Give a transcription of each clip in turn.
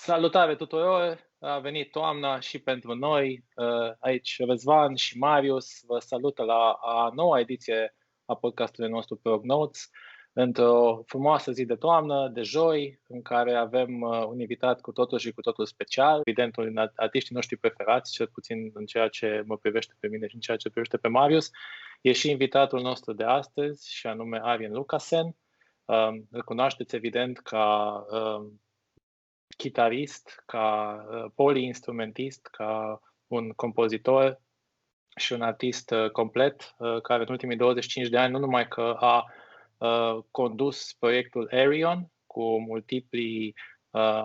Salutare tuturor! A venit toamna și pentru noi. Aici Răzvan și Marius vă salută la a noua ediție a podcastului nostru Prognotes, într-o frumoasă zi de toamnă, de joi, în care avem un invitat cu totul și cu totul special, evident unul din artiștii noștri preferați, cel puțin în ceea ce mă privește pe mine și în ceea ce privește pe Marius. E și invitatul nostru de astăzi, și anume Arjen Lucassen. Îl cunoașteți evident ca chitarist, ca poliinstrumentist, ca un compozitor și un artist complet, care în ultimii 25 de ani nu numai că a condus proiectul Ayreon cu multipli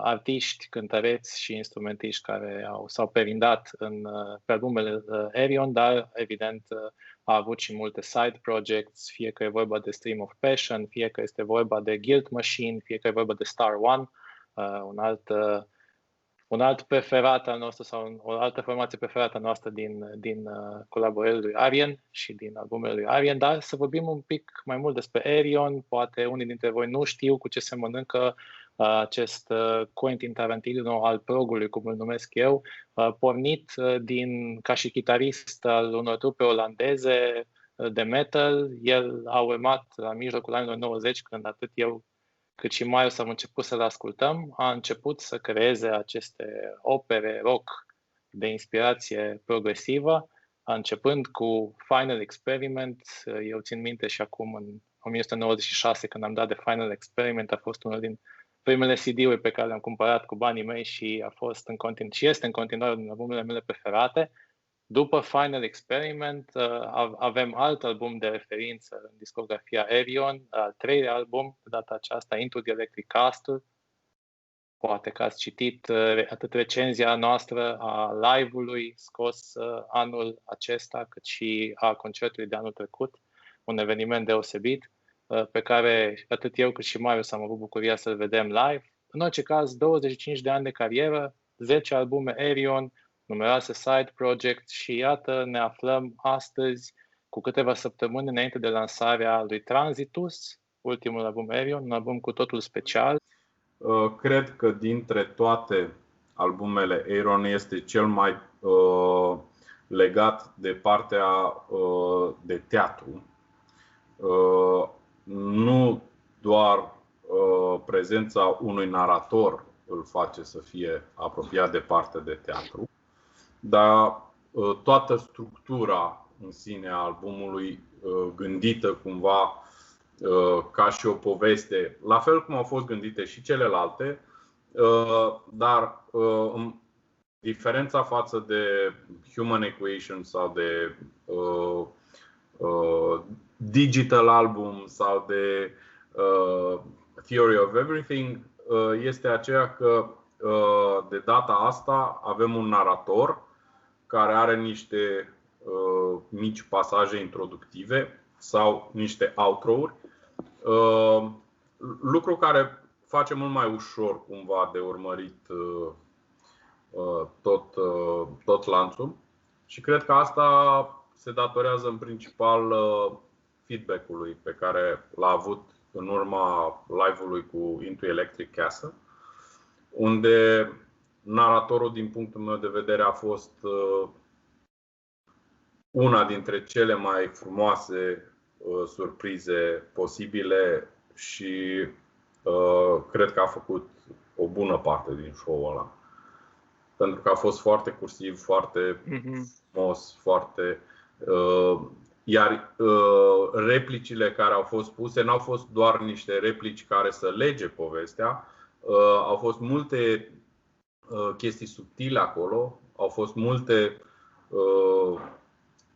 artiști, cântăreți și instrumentiști care s-au perindat pe albumele Ayreon, dar evident a avut și multe side projects, fie că e vorba de Stream of Passion, fie că este vorba de Guild Machine, fie că e vorba de Star One, un alt preferat al nostru sau o altă formație preferată a noastră din colaborările lui Arjen și din albumele lui Arjen, dar să vorbim un pic mai mult despre Ayreon. Poate unii dintre voi nu știu cu ce se mănâncă acest Quentin Tarantino al progului, cum îl numesc eu, pornit ca și chitarist al unor trupe olandeze de metal. El a urmat la mijlocul anilor 90, când atât eu cât și Marius am început să-l ascultăm, a început să creeze aceste opere rock de inspirație progresivă, începând cu Final Experiment. Eu țin minte și acum, în 1996, când am dat de Final Experiment, a fost unul din primele CD-uri pe care le-am cumpărat cu banii mei și a fost și este în continuare din albumele mele preferate. După Final Experiment avem alt album de referință în discografia Ayreon, al treilea album, de data aceasta Into the Electric Castle. Poate că ați citit atât recenzia noastră a live-ului scos anul acesta, cât și a concertului de anul trecut, un eveniment deosebit pe care atât eu cât și Marius am avut bucuria să-l vedem live. În orice caz, 25 de ani de carieră, 10 albume Ayreon, numeroase side projects și iată ne aflăm astăzi cu câteva săptămâni înainte de lansarea lui Transitus, ultimul album Ayreon, un album cu totul special. Cred că dintre toate albumele Ayreon este cel mai legat de partea de teatru. Nu doar prezența unui narator îl face să fie apropiat de partea de teatru, dar toată structura în sine a albumului, gândită cumva ca și o poveste, la fel cum au fost gândite și celelalte, dar diferența față de Human Equation sau de Digital Album sau de Theory of Everything este aceea că de data asta avem un narator care are niște mici pasaje introductive sau niște outro-uri, lucru care face mult mai ușor cumva de urmărit tot lanțul. Și cred că asta se datorează în principal feedback-ului pe care l-a avut în urma live-ului cu Into Electric Castle, unde naratorul, din punctul meu de vedere, a fost una dintre cele mai frumoase surprize posibile și cred că a făcut o bună parte din show-ul ăla. Pentru că a fost foarte cursiv, foarte frumos, foarte... Iar replicile care au fost puse n-au fost doar niște replici care să lege povestea. Au fost multe chestii subtile acolo, au fost multe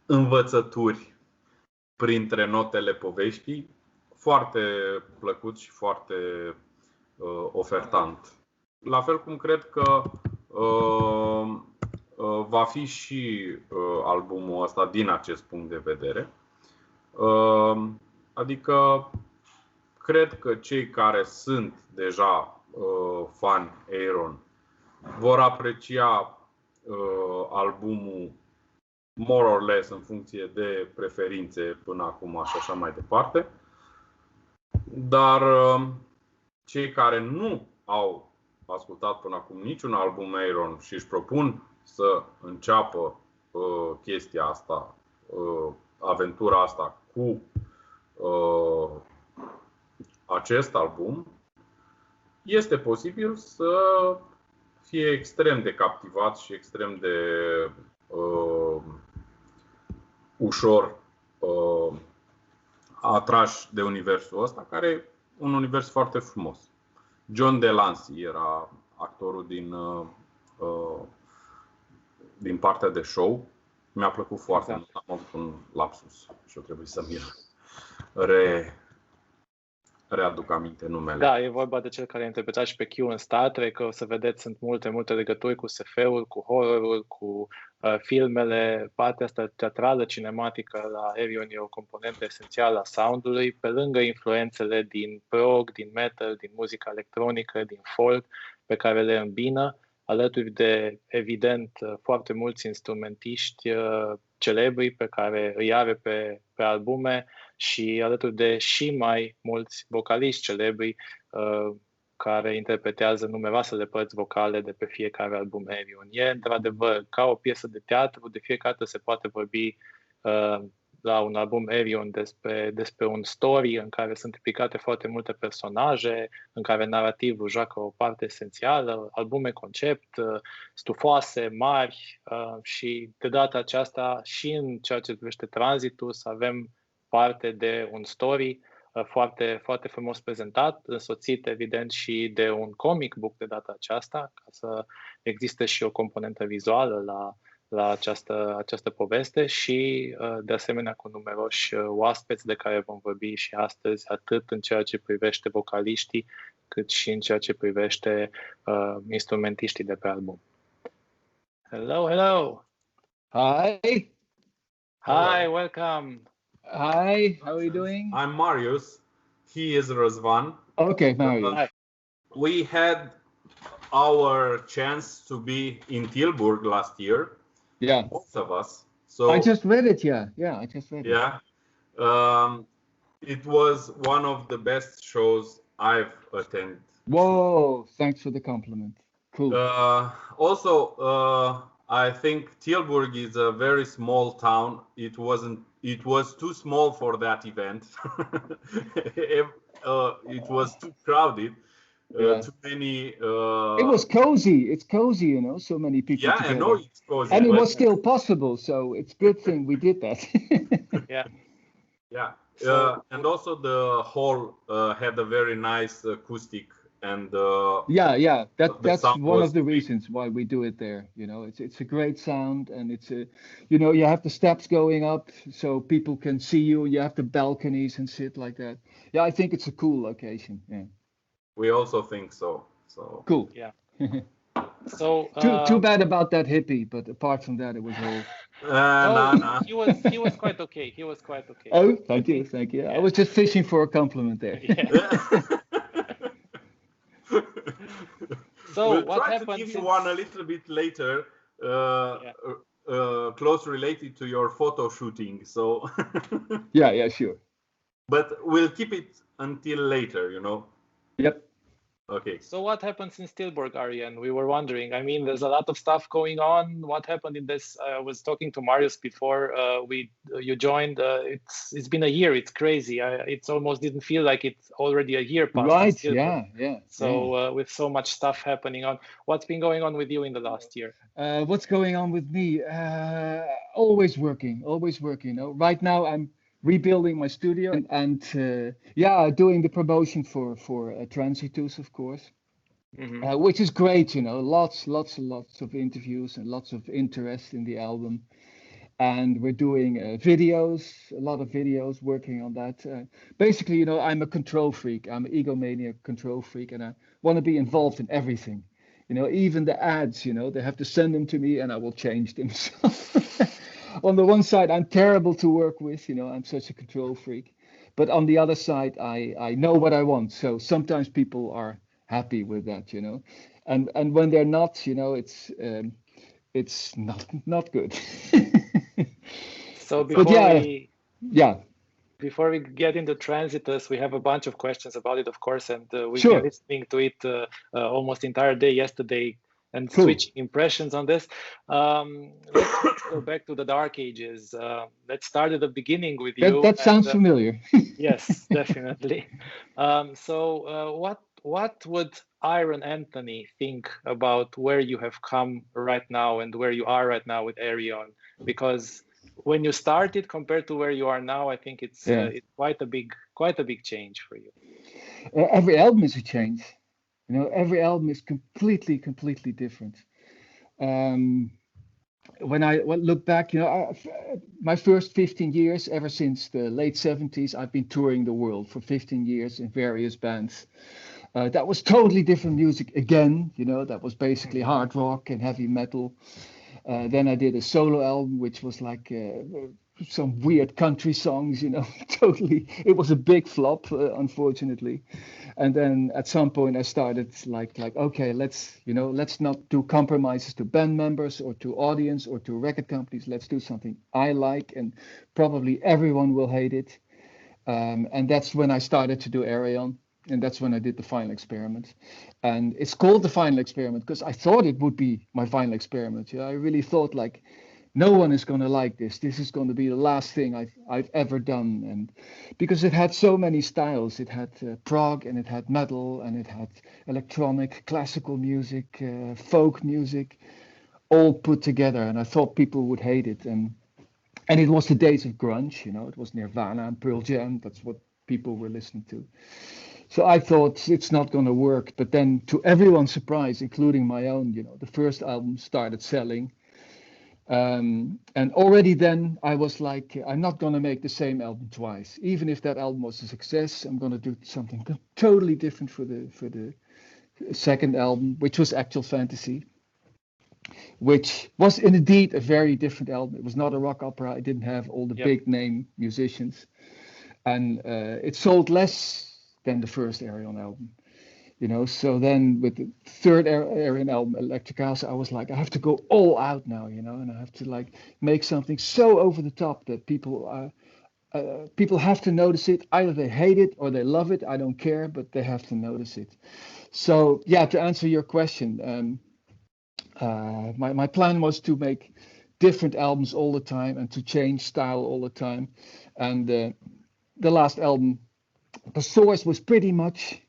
învățături printre notele poveștii, foarte plăcut și foarte ofertant. La fel cum cred că va fi și albumul ăsta din acest punct de vedere. Adică cred că cei care sunt deja fani Ayreon vor aprecia albumul more or less în funcție de preferințe până acum și așa mai departe. Dar cei care nu au ascultat până acum niciun album Ayreon și își propun să înceapă chestia asta, aventura asta cu acest album, este posibil să fie extrem de captivat și extrem de ușor atrași de universul ăsta, care e un univers foarte frumos. John Delancey era actorul din partea de show. Mi-a plăcut foarte mult. Am avut un lapsus și o trebuie să mi readuc aminte numele. Da, e vorba de cel care a interpretat și pe Q în Star Trek. O să vedeți, sunt multe legături cu SF-ul, cu horrorul, cu filmele. Partea asta teatrală, cinematică la Ayreon e o componentă esențială a sound-ului, pe lângă influențele din prog, din metal, din muzica electronică, din folk, pe care le îmbină, alături de, evident, foarte mulți instrumentiști celebri pe care îi are pe albume și alături de și mai mulți vocaliști celebri care interpretează numeroasele părți vocale de pe fiecare album Ayreon. E, într-adevăr, ca o piesă de teatru, de fiecare dată se poate vorbi la un album Ayreon despre un story în care sunt implicate foarte multe personaje, în care narrativul joacă o parte esențială, albume concept, stufoase, mari și de data aceasta și în ceea ce privește Transitus avem parte de un story foarte, foarte frumos prezentat, însoțit evident și de un comic book de data aceasta, ca să existe și o componentă vizuală la această poveste și de asemenea cu numeroși oaspeți de care vom vorbi și astăzi, atât în ceea ce privește vocaliștii, cât și în ceea ce privește instrumentiștii de pe album. Hello, hello! Hi! Hi, welcome! Hi, how are you doing? I'm Marius. He is Răzvan. Okay, Marius. Hi. We had our chance to be in Tilburg last year. Yeah. Both of us. So I just read it, yeah. I just read it. yeah. It was one of the best shows I've attended. Whoa, thanks for the compliment. Cool. Also, I think Tilburg is a very small town. It was too small for that event. It was too crowded. Too many. It was cozy. It's cozy, you know. So many people. Yeah, together. I know it's cozy. And it was still possible, so it's a good thing we did that. Yeah. Yeah. And also the hall had a very nice acoustic and. Yeah. That's one of the great. reasons why we do it there. You know, it's a great sound, and it's a, you know, you have the steps going up so people can see you. You have the balconies and shit like that. Yeah, I think it's a cool location. Yeah. We also think so. So cool. Yeah. So too bad about that hippie, but apart from that, it was all. Nah. He was quite okay. He was quite okay. Oh, thank you. Yeah. I was just fishing for a compliment there. Yeah. So we'll what try happened? to give you one a little bit later, close related to your photo shooting. So yeah, sure. But we'll keep it until later, you know. Yep. Okay. So what happens in Tilburg, Arjen? We were wondering. I mean, there's a lot of stuff going on. What happened in this? I was talking to Marius before you joined. It's been a year. It's crazy. It almost didn't feel like it's already a year past. Right. Yeah. So with so much stuff happening on, what's been going on with you in the last year? What's going on with me? Always working. You know, right now I'm rebuilding my studio and doing the promotion for Transitus, of course, which is great. You know, lots of interviews and lots of interest in the album, and we're doing videos, a lot of videos, working on that. Basically, you know, I'm a control freak. I'm an egomaniac control freak, and I want to be involved in everything. You know, even the ads. You know, they have to send them to me, and I will change them. On the one side, I'm terrible to work with, you know, I'm such a control freak. But on the other side, I know what I want. So sometimes people are happy with that, you know. And when they're not, you know, it's not good. So before before we get into Transitus, we have a bunch of questions about it, of course, and we've Sure. been listening to it almost the entire day yesterday and Cool. switching impressions on this. Let's go back to the Dark Ages. Let's start at the beginning with you. That sounds familiar. Yes, definitely. So what would Iron Anthony think about where you have come right now and where you are right now with Ayreon? Because when you started compared to where you are now, I think it's quite a big change for you. Every album is a change. You know, every album is completely different. When I look back, you know, my first 15 years, ever since the late 70s, I've been touring the world for 15 years in various bands. That was totally different music again, you know, that was basically hard rock and heavy metal. Then I did a solo album, which was like some weird country songs, you know, totally. It was a big flop, unfortunately. And then at some point I started like, okay, let's not do compromises to band members or to audience or to record companies. Let's do something I like, and probably everyone will hate it. And that's when I started to do Ayreon. And that's when I did the final experiment. And it's called the final experiment because I thought it would be my final experiment. Yeah, I really thought like, no one is going to like this. This is going to be the last thing I've ever done. And because it had so many styles, it had prog and it had metal and it had electronic, classical music, folk music, all put together. And I thought people would hate it. And it was the days of grunge, you know, it was Nirvana and Pearl Jam. That's what people were listening to. So I thought it's not going to work. But then to everyone's surprise, including my own, you know, the first album started selling. And already then I was like, I'm not going to make the same album twice. Even if that album was a success, I'm going to do something totally different for the second album, which was Actual Fantasy, which was indeed a very different album. It was not a rock opera. It didn't have all the big name musicians. And it sold less than the first Ayreon album, you know. So then with the third Ayreon album, Eclecticism, I was like, I have to go all out now, you know, and I have to like make something so over the top that people have to notice it. Either they hate it or they love it. I don't care, but they have to notice it. So yeah, to answer your question, my plan was to make different albums all the time and to change style all the time. And the last album, the source was very much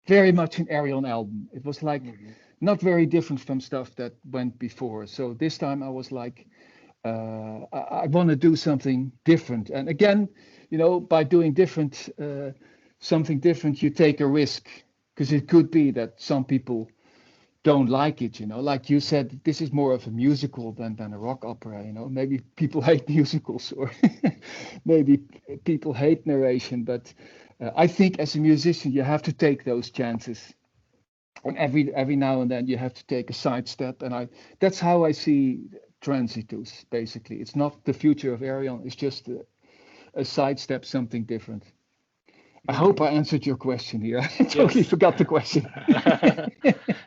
an Ayreon album. It was like not very different from stuff that went before. So this time I was like, I want to do something different. And again, you know, by doing something different, you take a risk, because it could be that some people don't like it, you know. Like you said, this is more of a musical than a rock opera, you know. Maybe people hate musicals or maybe people hate narration, but I think as a musician, you have to take those chances. And every now and then you have to take a sidestep. And that's how I see Transitus, basically. It's not the future of Ayreon, it's just a sidestep, something different. I hope I answered your question here. I totally forgot the question.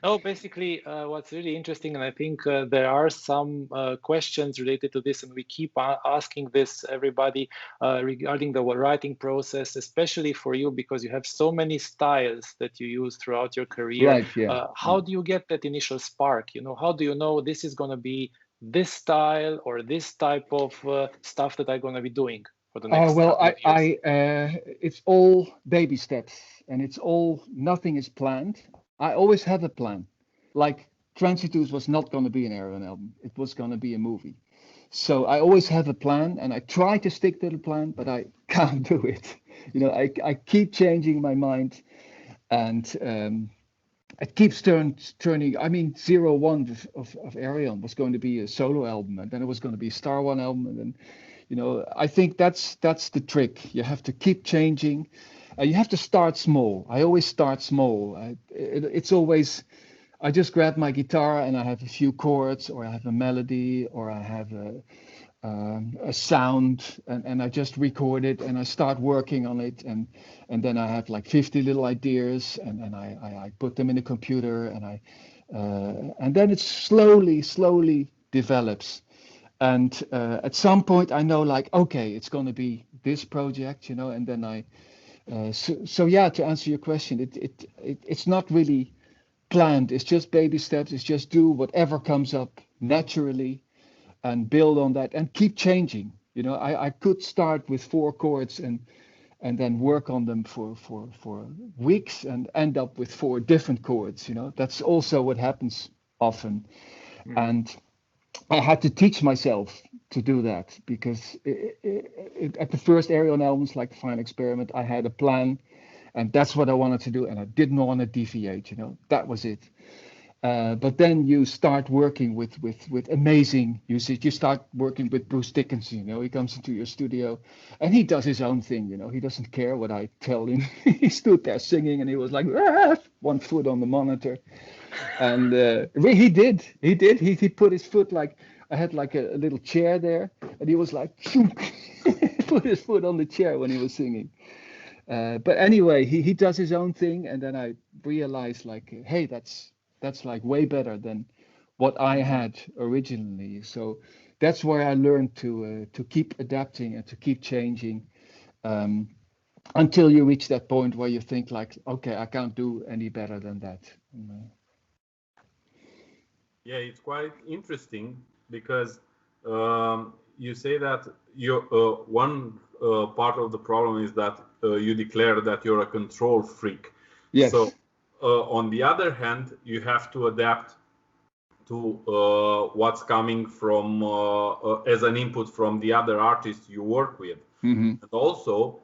No, basically, what's really interesting, and I think there are some questions related to this, and we keep asking this, everybody, regarding the writing process, especially for you, because you have so many styles that you use throughout your career. Right, yeah. How do you get that initial spark? You know, how do you know this is going to be this style or this type of stuff that I'm going to be doing? For the next it's all baby steps, and nothing is planned. I always have a plan. Like Transitus was not going to be an Ayreon album. It was going to be a movie. So I always have a plan, and I try to stick to the plan, but I can't do it. You know, I keep changing my mind, and it keeps turning. I mean, 01 of Ayreon was going to be a solo album, and then it was going to be a Star One album, and then, you know, I think that's the trick. You have to keep changing. You have to start small. I always start small. It's always, I just grab my guitar and I have a few chords, or I have a melody, or I have a sound, and I just record it and I start working on it, and then I have like 50 little ideas, and I put them in the computer, and then it slowly develops. And at some point I know, like, okay, it's going to be this project, and then so yeah, to answer your question, it's not really planned. It's just baby steps. It's just do whatever comes up naturally and build on that and keep changing. I could start with 4 chords and then work on them for weeks and end up with 4 different chords. That's also what happens often. And I had to teach myself to do that, because at the first Ayreon albums, like the Final Experiment, I had a plan, and that's what I wanted to do, and I didn't want to deviate. That was it. But then you start working with amazing music. You start working with Bruce Dickinson. He comes into your studio and he does his own thing. He doesn't care what I tell him. He stood there singing and he was like, 1 foot on the monitor. And he did. He put his foot, like I had like a little chair there, and he was like, put his foot on the chair when he was singing. But anyway, he does his own thing, and then I realized, like, hey, that's like way better than what I had originally. So that's where I learned to keep adapting and to keep changing, until you reach that point where you think like, okay, I can't do any better than that. Yeah, it's quite interesting, because you say that your one part of the problem is that you declare that you're a control freak. Yes. So on the other hand, you have to adapt to what's coming from as an input from the other artists you work with. And also,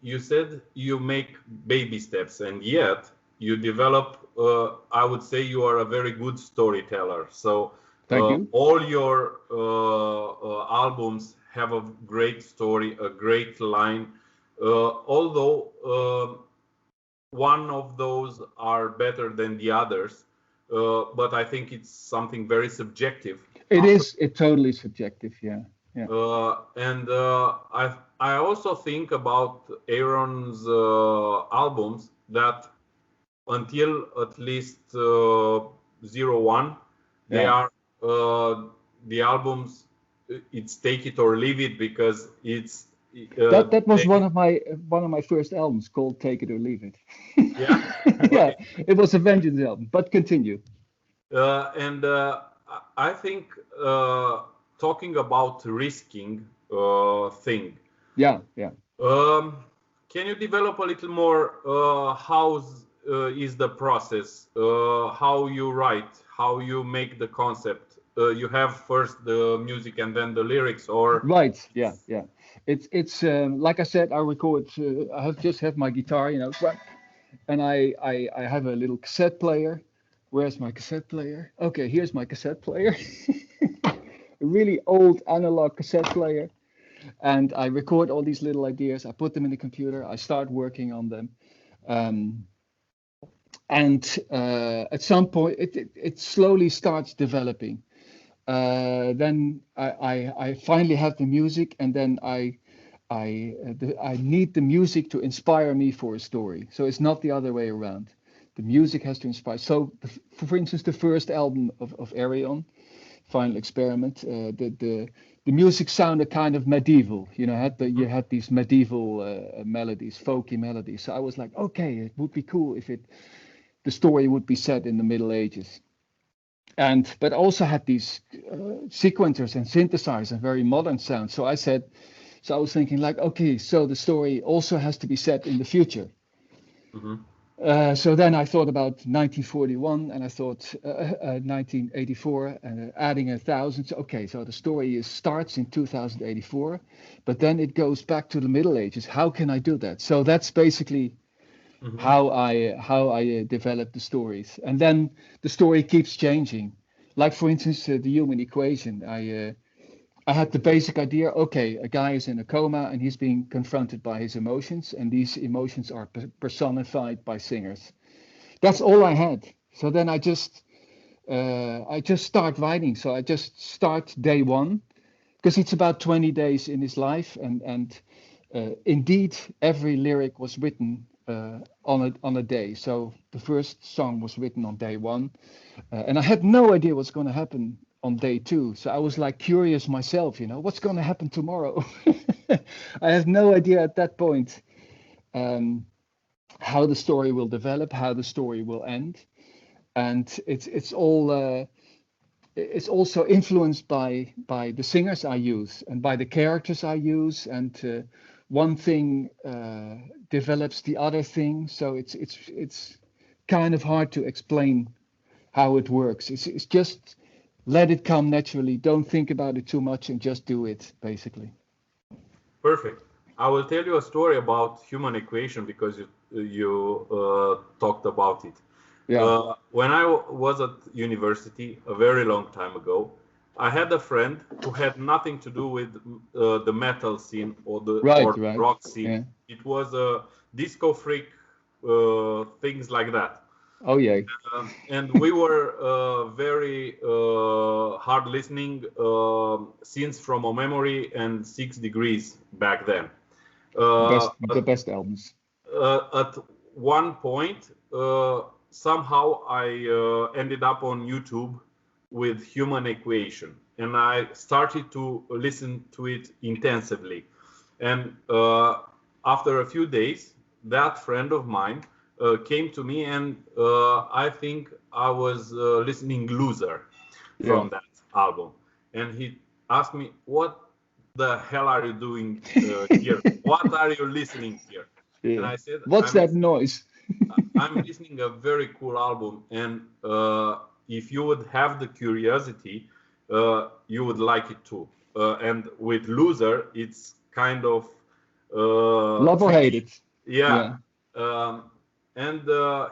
you said you make baby steps, and yet you develop, I would say you are a very good storyteller. So all your albums have a great story, a great line, although one of those are better than the others, but I think it's something very subjective. It's totally subjective, yeah. And I also think about Ayreon's albums that until at least 01, they are the albums. It's take it or leave it, because it's that was one of my first albums, called Take It or Leave It. Yeah. Yeah, it was a Vengeance album, but continue. And I think talking about risking thing. Yeah. Can you develop a little more? How is the process? How you write? How you make the concept? You have first the music and then the lyrics, or right? Yeah. It's like I said, I record. I just have my guitar, and I have a little cassette player. Where's my cassette player? Okay, here's my cassette player. A really old analog cassette player. And I record all these little ideas. I put them in the computer. I start working on them. And at some point, it slowly starts developing. Then I finally have the music, and then I need the music to inspire me for a story. So it's not the other way around. The music has to inspire. So, for instance, the first album of Ayreon, Final Experiment, the music sounded kind of medieval. You had these medieval melodies, folky melodies. So I was like, okay, it would be cool if the story would be set in the Middle Ages. But also had these sequencers and synthesizers and very modern sound. So I was thinking like, okay, so the story also has to be set in the future. So then I thought about 1941, and I thought 1984, and adding 1,000. So, okay, so the story starts in 2084, but then it goes back to the Middle Ages. How can I do that? So that's basically how I develop the stories, and then the story keeps changing. Like, for instance, the Human Equation. I had the basic idea. Okay, a guy is in a coma and he's being confronted by his emotions, and these emotions are personified by singers. That's all I had. So then I just start writing. So I just start day one, because it's about 20 days in his life, and indeed every lyric was written on a day. So the first song was written on day one, and I had no idea what's going to happen on day two. So I was like curious myself, what's going to happen tomorrow? I have no idea at that point how the story will develop, how the story will end, and it's all. It's also influenced by the singers I use and by the characters I use, and one thing develops the other thing. So it's kind of hard to explain how it works. It's just let it come naturally. Don't think about it too much and just do it, basically. Perfect. I will tell you a story about human equation because you talked about it. Yeah. When I was at university a very long time ago, I had a friend who had nothing to do with the metal scene or the rock scene. Yeah. It was a disco freak, things like that. Oh yeah. And we were very hard listening scenes from a memory and 6 Degrees back then. The best albums. At one point, somehow I ended up on YouTube with Human Equation, and I started to listen to it intensively. And after a few days, that friend of mine came to me, and I think I was listening Loser from that album. And he asked me, what the hell are you doing here? What are you listening here? Yeah. And I said, what's that noise? I'm listening a very cool album, and if you would have the curiosity, you would like it too. And with Loser, it's kind of love or hate it. Yeah. And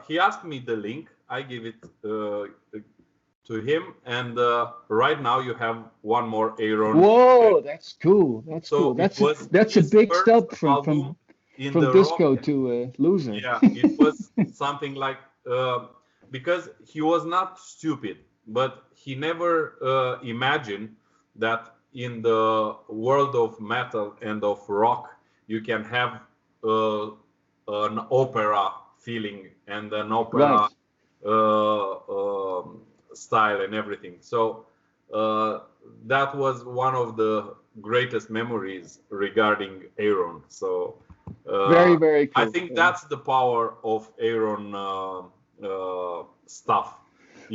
he asked me the link. I gave it to him, and right now you have one more Ayreon. Whoa, that's cool. That's so cool. That's a big step from disco to Loser. Yeah, it was something like because he was not stupid, but he never imagined that in the world of metal and of rock you can have an opera feeling and an opera style and everything. So that was one of the greatest memories regarding Ayreon. So very, very cool. I think that's the power of Ayreon stuff.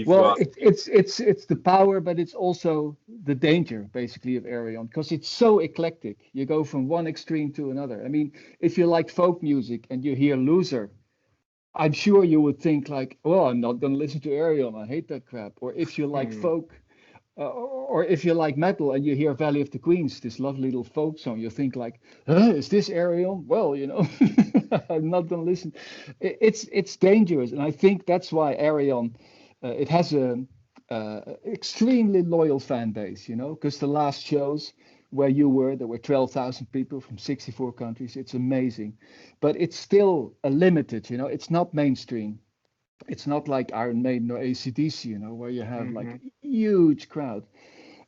Well, it's the power, but it's also the danger, basically, of Ayreon, because it's so eclectic. You go from one extreme to another. I mean, if you like folk music and you hear Loser, I'm sure you would think like, oh, I'm not going to listen to Ayreon. I hate that crap. Or if you like folk, or if you like metal and you hear Valley of the Queens, this lovely little folk song, you think like, is this Ayreon? Well, you know, I'm not going to listen. It's dangerous. And I think that's why Ayreon, it has a extremely loyal fan base, you know, because the last shows where you were, there were 12,000 people from 64 countries. It's amazing, but it's still a limited, you know, it's not mainstream. It's not like Iron Maiden or AC/DC, you know, where you have like a huge crowd.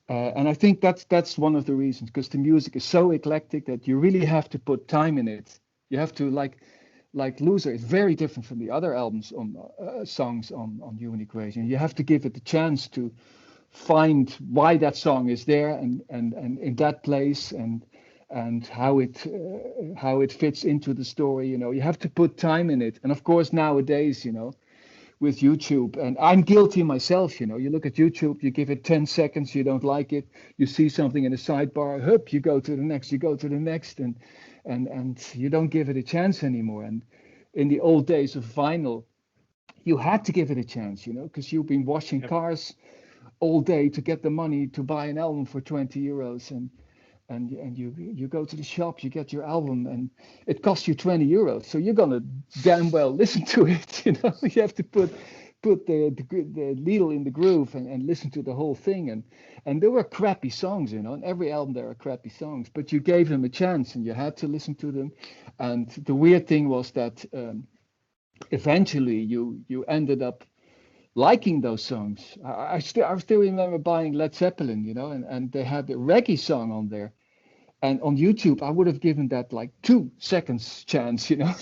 And I think that's one of the reasons, because the music is so eclectic that you really have to put time in it. You have to like Loser is very different from the other albums on songs on Human Equation. You have to give it a chance to find why that song is there and in that place and how it fits into the story. You know, you have to put time in it. And of course nowadays, you know, with YouTube, and I'm guilty myself, you know, you look at YouTube, you give it 10 seconds, you don't like it, you see something in the sidebar, hup, you go to the next, and you don't give it a chance anymore. And in the old days of vinyl, you had to give it a chance, you know, because you've been washing cars all day to get the money to buy an album for 20 euros, and you go to the shop, you get your album, and it costs you 20 euros. So you're gonna damn well listen to it, you know. You have to put the needle in the groove and listen to the whole thing. And there were crappy songs, you know. On every album there are crappy songs, but you gave them a chance and you had to listen to them. And the weird thing was that eventually you ended up liking those songs. I still remember buying Led Zeppelin, you know, and they had a reggae song on there. And on YouTube, I would have given that like 2 seconds chance, you know,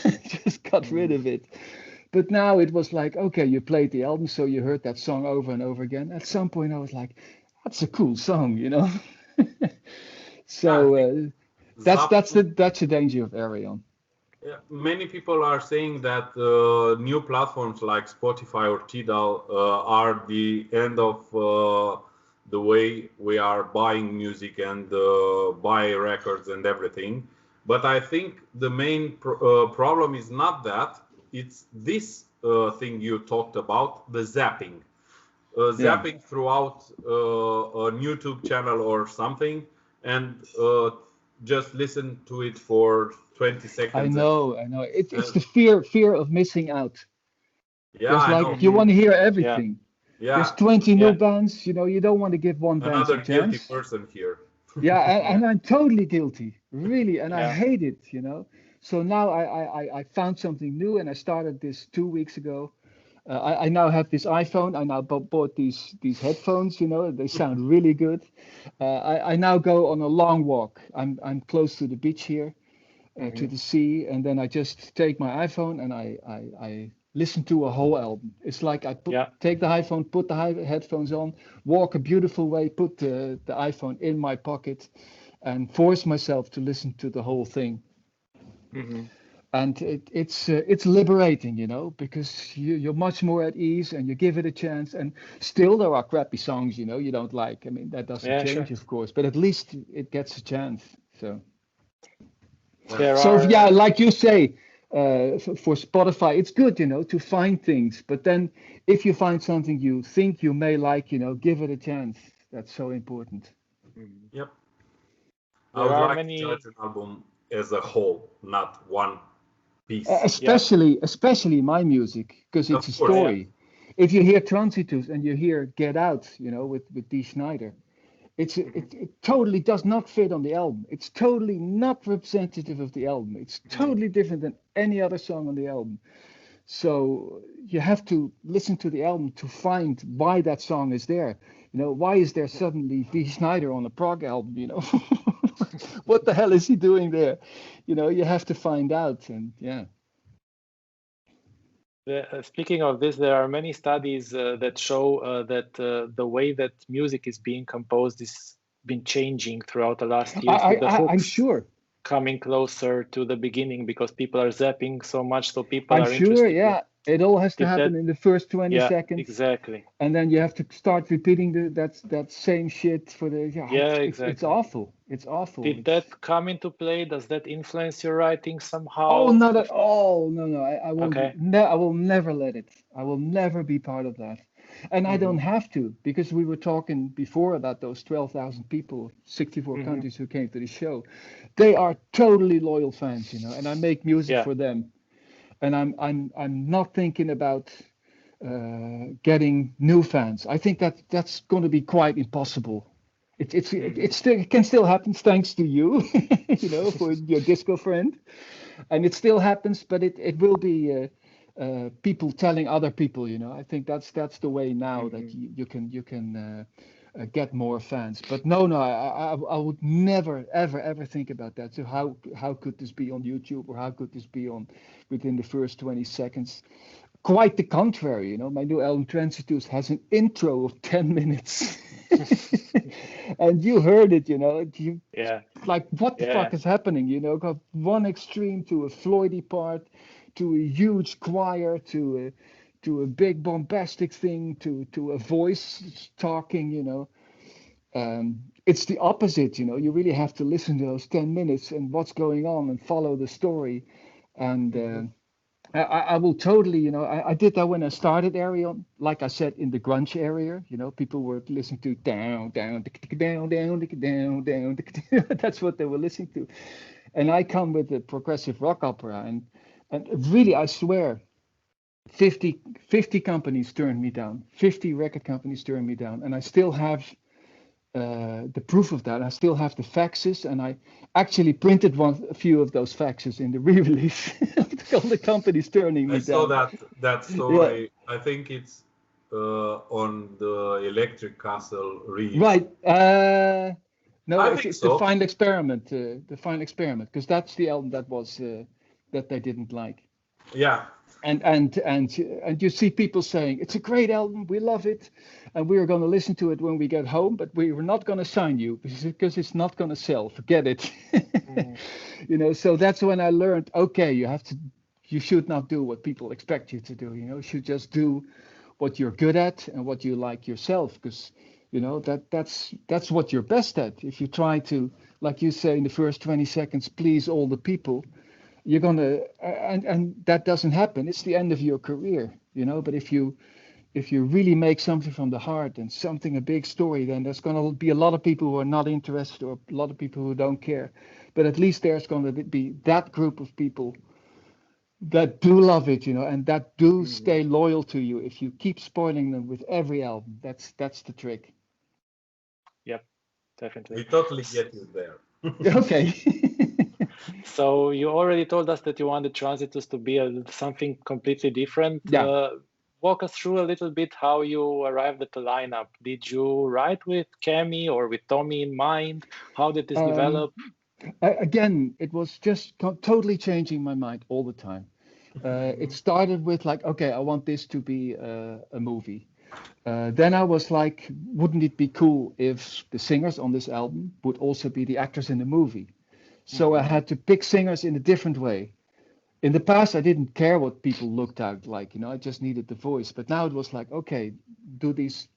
just got rid of it. But now it was like, okay, you played the album, so you heard that song over and over again. At some point, I was like, that's a cool song, you know. So That's the danger of Ayreon. Yeah, many people are saying that new platforms like Spotify or Tidal are the end of the way we are buying music and buy records and everything. But I think the main problem is not that. It's this thing you talked about, the zapping. Zapping throughout a YouTube channel or something and just listen to it for 20 seconds. I know. It's the fear of missing out. Yeah, it's like you want to hear everything. Yeah. There's 20 new bands, you don't want to give one band another a chance. Guilty person here. And I'm totally guilty, really, and I hate it, So now I found something new, and I started this 2 weeks ago. I now have this iPhone. I now bought these headphones. They sound really good. I now go on a long walk. I'm close to the beach here, to the sea, and then I just take my iPhone and I listen to a whole album. It's like I take the iPhone, put the headphones on, walk a beautiful way, put the iPhone in my pocket, and force myself to listen to the whole thing. Mm-hmm. And it's liberating, because you're much more at ease and you give it a chance. And still there are crappy songs, you don't like. I mean, that doesn't change, of course, but at least it gets a chance. So like you say, for Spotify, it's good, to find things. But then if you find something you think you may like, give it a chance. That's so important. Yep. I would like to judge an album as a whole, not one piece. Especially my music, because it's a story. If you hear Transitus and you hear Get Out, with Dee Snider, it totally does not fit on the album. It's totally not representative of the album. It's totally different than any other song on the album. So you have to listen to the album to find why that song is there. Why is there suddenly Dee Snider on a prog album? What the hell is he doing there? You have to find out. And speaking of this, there are many studies that show that the way that music is being composed has been changing throughout the last years. I'm sure. Coming closer to the beginning because people are zapping so much, so people are interested. I'm sure, it all has to happen in the first 20 seconds. Exactly. And then you have to start repeating that same shit for the. Exactly. It's awful. It's awful. Did that come into play? Does that influence your writing somehow? Oh, not at all. No. I won't. Okay. I will never let it. I will never be part of that. And I don't have to, because we were talking before about those 12,000 people, 64 countries who came to the show. They are totally loyal fans, and I make music for them. And I'm not thinking about getting new fans. I think that's going to be quite impossible. It can still happen thanks to you, for your disco friend, and it still happens, but it will be people telling other people. I think that's the way now that you can get more fans. But no, I would never ever think about that. So how could this be on YouTube, or how could this be on within the first 20 seconds? Quite the contrary, my new album Transitus has an intro of 10 minutes. And you heard it, like, what the fuck is happening? Got one extreme to a Floydy part, to a huge choir, to a big bombastic thing, to a voice talking, it's the opposite, you really have to listen to those 10 minutes and what's going on and follow the story. And I will totally, I did that when I started Ayreon, like I said, in the grunge area, people were listening to down, that's what they were listening to. And I come with the progressive rock opera, and really, I swear, 50 companies turned me down, 50 record companies turned me down, and I still have the proof of that. I still have the faxes, and I actually printed a few of those faxes in the re-release. All the companies turning me down. I saw that story. Yeah. I think it's on the Electric Castle re. Right. No, it's the Final Experiment. The Final Experiment, because that's the album that was that they didn't like. Yeah. and you see people saying it's a great album, we love it, and we are going to listen to it when we get home, but we were not going to sign you because it's not going to sell. Forget it. You know, so that's when I learned, okay, you should not do what people expect you to do. You know, you should just do what you're good at and what you like yourself, because you know that's what you're best at. If you try to, like you say in the first 20 seconds, please all the people, you're gonna and that doesn't happen. It's the end of your career, you know. But if you really make something from the heart and something, a big story, then there's going to be a lot of people who are not interested or a lot of people who don't care. But at least there's going to be that group of people that do love it, you know, and that do stay loyal to you if you keep spoiling them with every album. That's the trick. Yep, definitely. We totally get you there. Okay. So you already told us that you wanted Transitus to be something completely different. Yeah. Walk us through a little bit how you arrived at the lineup. Did you write with Cami or with Tommy in mind? How did this develop? Again, it was just totally changing my mind all the time. It started with like, okay, I want this to be a movie. Then I was like, wouldn't it be cool if the singers on this album would also be the actors in the movie? So I had to pick singers in a different way. In the past, I didn't care what people looked out like, you know, I just needed the voice. But now it was like, okay, do these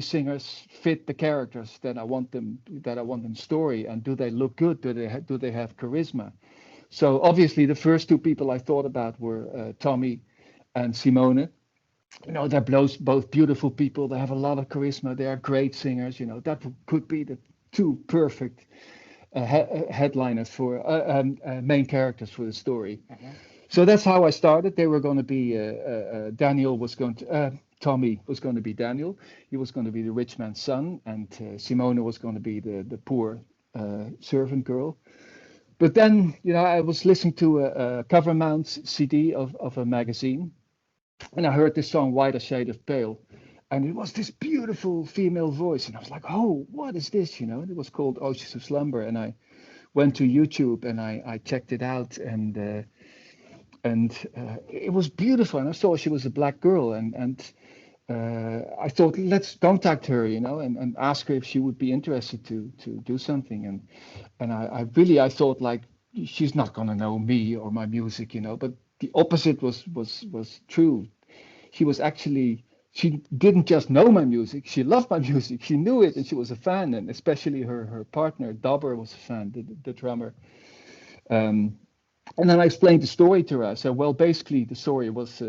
singers fit the characters that I want them story, and do they look good? Do they have charisma? So obviously the first two people I thought about were Tommy and Simone. You know, they're both beautiful people. They have a lot of charisma. They are great singers. You know, that could be the two perfect headliners for main characters for the story. So that's how I started. They were going to be Tommy was going to be Daniel. He was going to be the rich man's son, and Simone was going to be the poor servant girl. But then, you know, I was listening to a cover mount CD of a magazine, and I heard this song "Whiter Shade of Pale," and it was this beautiful female voice, and I was like, "Oh, what is this?" You know, and it was called "Oceans of Slumber," and I went to YouTube and I checked it out, and it was beautiful. And I saw she was a black girl, and I thought, let's contact her, you know, and ask her if she would be interested to do something. And I thought, like, she's not gonna know me or my music, you know. But the opposite was true. She didn't just know my music, she loved my music. She knew it, and she was a fan, and especially her partner, Dobber, was a fan, the drummer. And then I explained the story to her. I said, well, basically the story was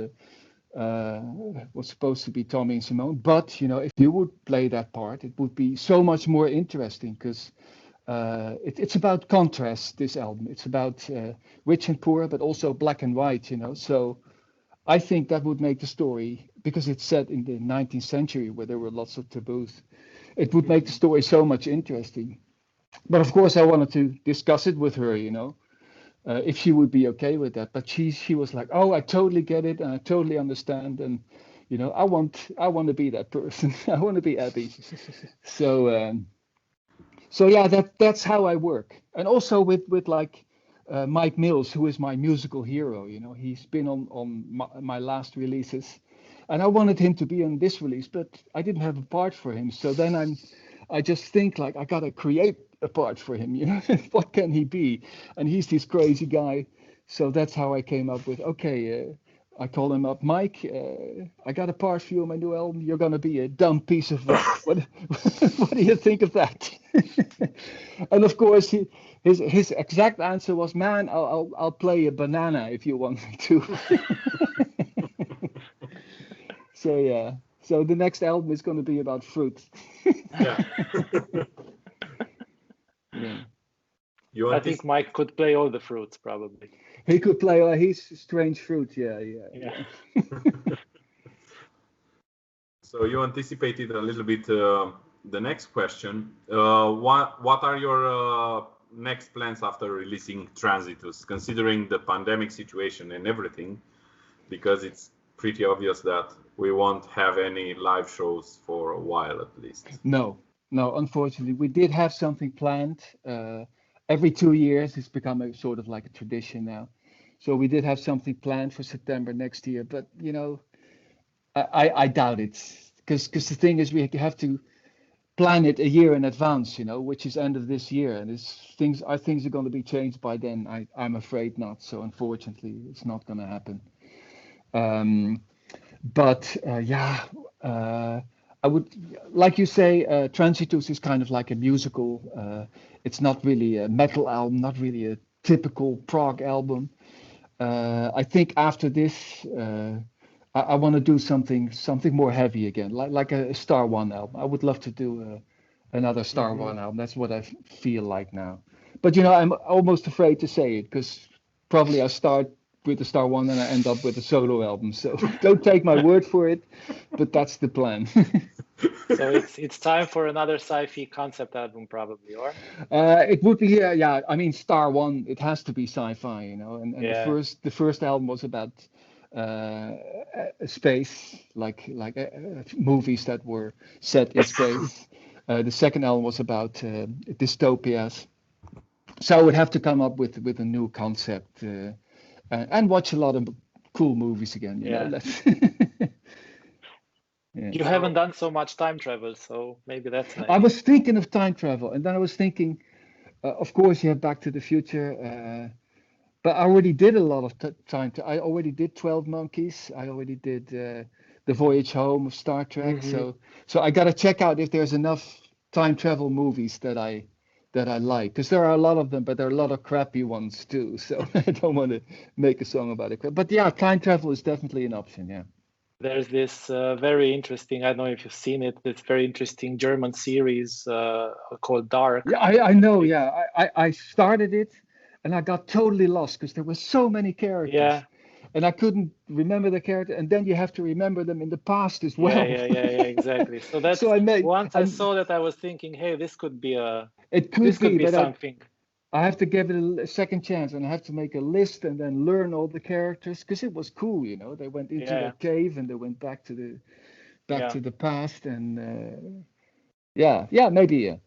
supposed to be Tommy and Simone, but, you know, if you would play that part, it would be so much more interesting, because it's about contrast, this album. It's about rich and poor, but also black and white, you know. So I think that would make the story, because it's set in the 19th century where there were lots of taboos, it would make the story so much interesting. But of course, I wanted to discuss it with her, you know, if she would be okay with that. But she was like, oh, I totally get it, and I totally understand, and, you know, I want to be that person. I want to be Abby. So yeah, that's how I work. And also with like Mike Mills, who is my musical hero. You know, he's been on my last releases, and I wanted him to be on this release, but I didn't have a part for him. So then I just think, like, I gotta create a part for him. You know, what can he be? And he's this crazy guy. So that's how I came up with, okay, I called him up, Mike, I got a part for you on my new album. You're going to be a dumb piece of work. What do you think of that? And of course, his exact answer was, man, I'll play a banana if you want me to. So yeah, so the next album is going to be about fruit. Yeah. Yeah. I think Mike could play all the fruits, probably. He could play. He's strange fruit. Yeah. So you anticipated a little bit the next question. What are your next plans after releasing Transitus, considering the pandemic situation and everything? Because it's pretty obvious that we won't have any live shows for a while, at least. No, unfortunately, we did have something planned. Every 2 years, it's become a sort of like a tradition now. So we did have something planned for September next year, but I doubt it, because the thing is we have to plan it a year in advance, which is end of this year, and things are going to be changed by then. I'm afraid not. So unfortunately, it's not going to happen. But I would, like you say, Transitus is kind of like a musical. It's not really a metal album, not really a typical prog album. I think after this, I want to do something more heavy again, like a Star One album. I would love to do another Star One album. That's what I feel like now. But I'm almost afraid to say it, because probably I start with the Star One and I end up with a solo album. So don't take my word for it, but that's the plan. So it's time for another sci-fi concept album, probably, or? It would be, yeah. I mean, Star One, it has to be sci-fi, and the first album was about space, like movies that were set in space. The second album was about dystopias. So I would have to come up with a new concept and watch a lot of cool movies again. Yeah. You haven't done so much time travel, so maybe that's nice. I was thinking of time travel, and then I was thinking, of course, you have Back to the Future, but I already did a lot of time. I already did 12 Monkeys. I already did The Voyage Home of Star Trek. So I got to check out if there's enough time travel movies that I like, because there are a lot of them, but there are a lot of crappy ones too. So I don't want to make a song about it. But yeah, time travel is definitely an option. Yeah. There's this very interesting, I don't know if you've seen it, this very interesting German series called Dark. Yeah, I know, yeah. I started it and I got totally lost because there were so many characters. Yeah. And I couldn't remember the character, and then you have to remember them in the past as well. Yeah, exactly. So that's once I saw that, I was thinking, hey, this could be something. I have to give it a second chance, and I have to make a list and then learn all the characters, because it was cool, They went into a cave and they went back to the past, and maybe.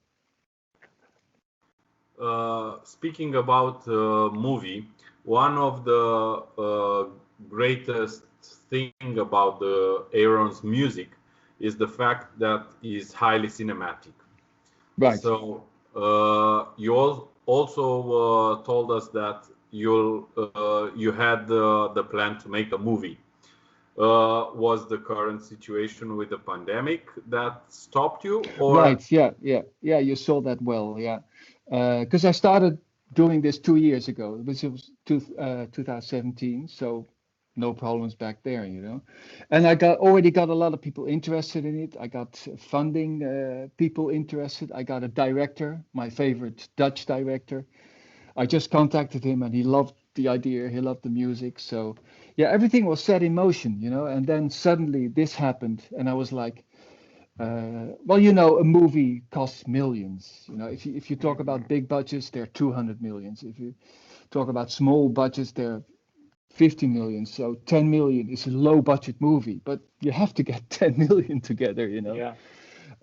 Speaking about movie, one of the greatest thing about the Ayreon's music is the fact that it's highly cinematic. Right. So you also told us that you had the plan to make a movie. Was the current situation with the pandemic that stopped you? Or? Right. Yeah. You saw that well. Yeah. Because I started doing this 2 years ago, which was 2017. So no problems back there, And I already got a lot of people interested in it. I got funding people interested. I got a director, my favorite Dutch director. I just contacted him and he loved the idea. He loved the music. So yeah, everything was set in motion, And then suddenly this happened, and I was like, a movie costs millions. If you talk about big budgets, they're 200 millions. If you talk about small budgets, they're 50 million. So 10 million is a low budget movie, but you have to get 10 million together, Yeah.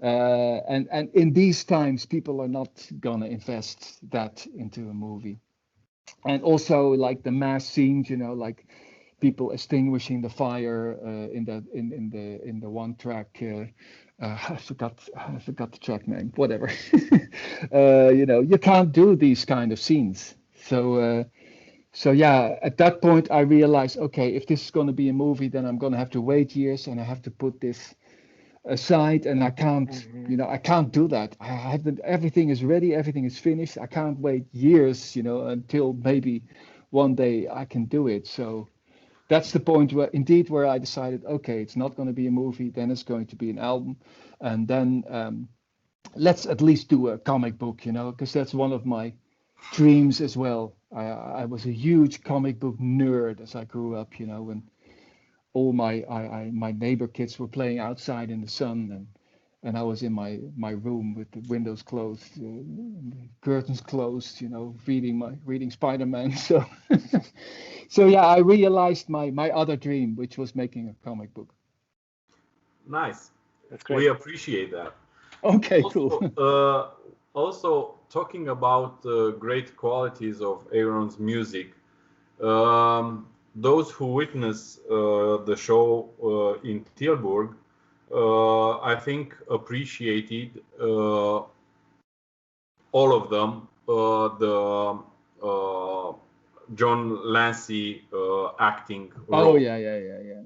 And in these times, people are not gonna invest that into a movie. And also like the mass scenes, like people extinguishing the fire in the one track. I forgot the track name. Whatever. You can't do these kind of scenes. So yeah, at that point I realized, okay, if this is going to be a movie, then I'm going to have to wait years, and I have to put this aside, and I can't, I can't do that. Everything is ready, everything is finished. I can't wait years, until maybe one day I can do it. So that's the point where I decided, okay, it's not going to be a movie, then it's going to be an album, and then let's at least do a comic book, because that's one of my dreams as well. I was a huge comic book nerd as I grew up, when all my neighbor kids were playing outside in the sun, and I was in my room with the windows closed, curtains closed, reading Spider-Man. So yeah, I realized my other dream, which was making a comic book. Nice. That's great. We appreciate that. Okay, also, cool. Also, talking about great qualities of Ayreon's music, those who witness the show in Tilburg, I think appreciated all of them the John Lancey acting role. Oh yeah.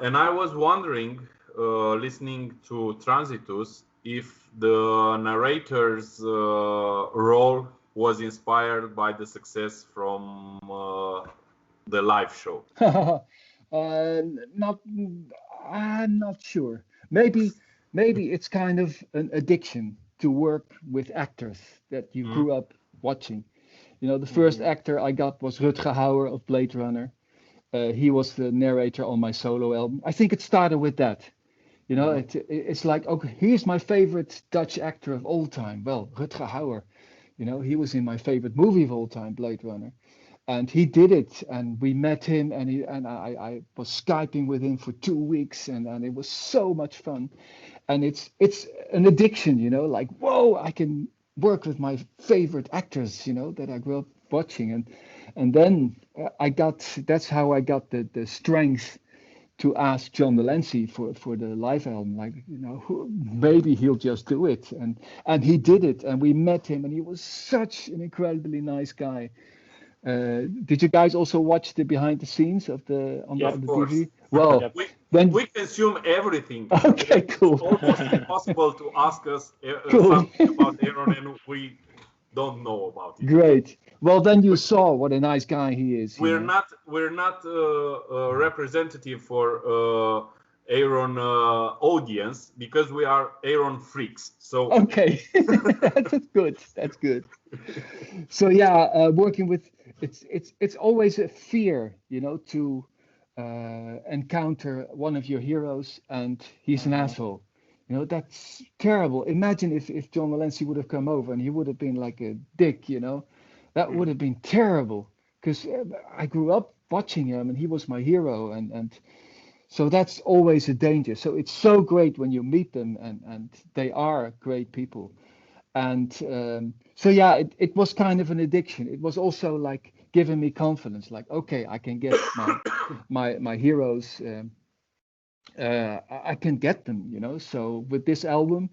And I was wondering, listening to Transitus, if the narrator's role was inspired by the success from the live show. I'm not sure. Maybe it's kind of an addiction to work with actors that you grew up watching. You know, the first actor I got was Rutger Hauer of Blade Runner. He was the narrator on my solo album. I think it started with that. You know, it's like, okay, here's my favorite Dutch actor of all time. Well, Rutger Hauer, you know, he was in my favorite movie of all time, Blade Runner. And he did it, and we met him, and I was Skyping with him for 2 weeks, and it was so much fun. And it's an addiction, you know, like, whoa, I can work with my favorite actors, you know, that I grew up watching. And then that's how I got the strength to ask John Delancey for the live album, like, you know, maybe he'll just do it. And he did it, and we met him, and he was such an incredibly nice guy. Did you guys also watch the behind the scenes of the TV? Well, we consume everything. Okay, cool. It's almost impossible to ask us something about Ayreon, and we don't know about it. Great. Well, then you saw what a nice guy he is. We're not a representative for Ayreon audience, because we are Ayreon freaks. So okay, that's good. That's good. So yeah, working with it's always a fear, you know, to encounter one of your heroes and he's an asshole. You know, that's terrible. Imagine if John Delancey would have come over and he would have been like a dick, you know, that would have been terrible, because I grew up watching him and he was my hero, and so that's always a danger. So it's so great when you meet them, and they are great people. And so yeah, it was kind of an addiction. It was also like giving me confidence, like, okay, I can get my heroes, I can get them, you know. So with this album,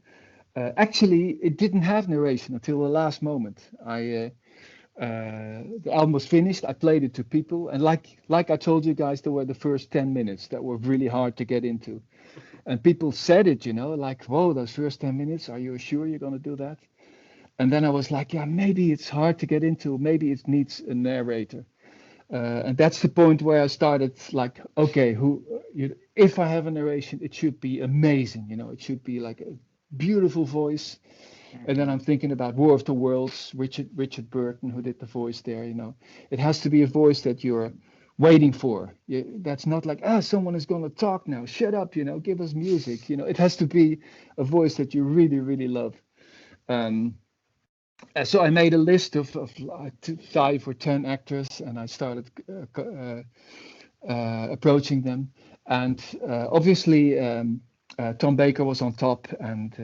actually it didn't have narration until the last moment. The album was finished, I played it to people, and like I told you guys, there were the first 10 minutes that were really hard to get into. And people said it, you know, like, whoa, those first 10 minutes, are you sure you're going to do that? And then I was like, yeah, maybe it's hard to get into, maybe it needs a narrator. And that's the point where I started, like, okay, if I have a narration, it should be amazing, you know, it should be like a beautiful voice. And then I'm thinking about War of the Worlds, Richard Burton, who did the voice there, you know. It has to be a voice that you're waiting for. That's not like, someone is going to talk now, shut up, you know, give us music, you know. It has to be a voice that you really, really love. So I made a list of 5 or 10 actors, and I started approaching them. And obviously, Tom Baker was on top, and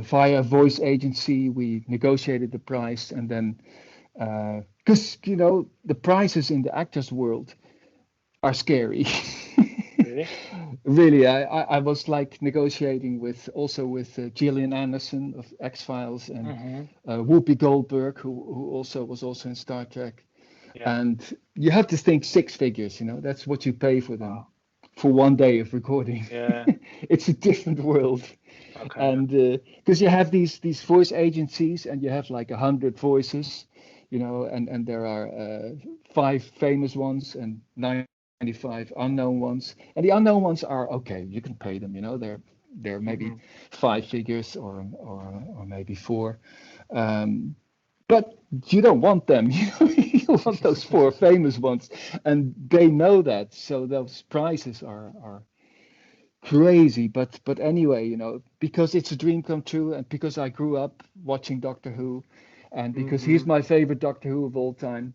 via voice agency, we negotiated the price. And then, because, you know, the prices in the actors world are scary. Really? Really, I was like negotiating with Gillian Anderson of X-Files, and Whoopi Goldberg, who was also in Star Trek. Yeah. And you have to think 6 figures, you know, that's what you pay for them for 1 day of recording. Yeah. It's a different world. Okay. And because you have these voice agencies, and you have like 100 voices, you know, and there are 5 famous ones and 95 unknown ones, and the unknown ones are okay, you can pay them, you know, they're maybe 5 figures or maybe 4, but you don't want them, you know, you want those 4 famous ones, and they know that, so those prices are crazy. But anyway, you know, because it's a dream come true, and because I grew up watching Doctor Who, and because he's my favorite Doctor Who of all time,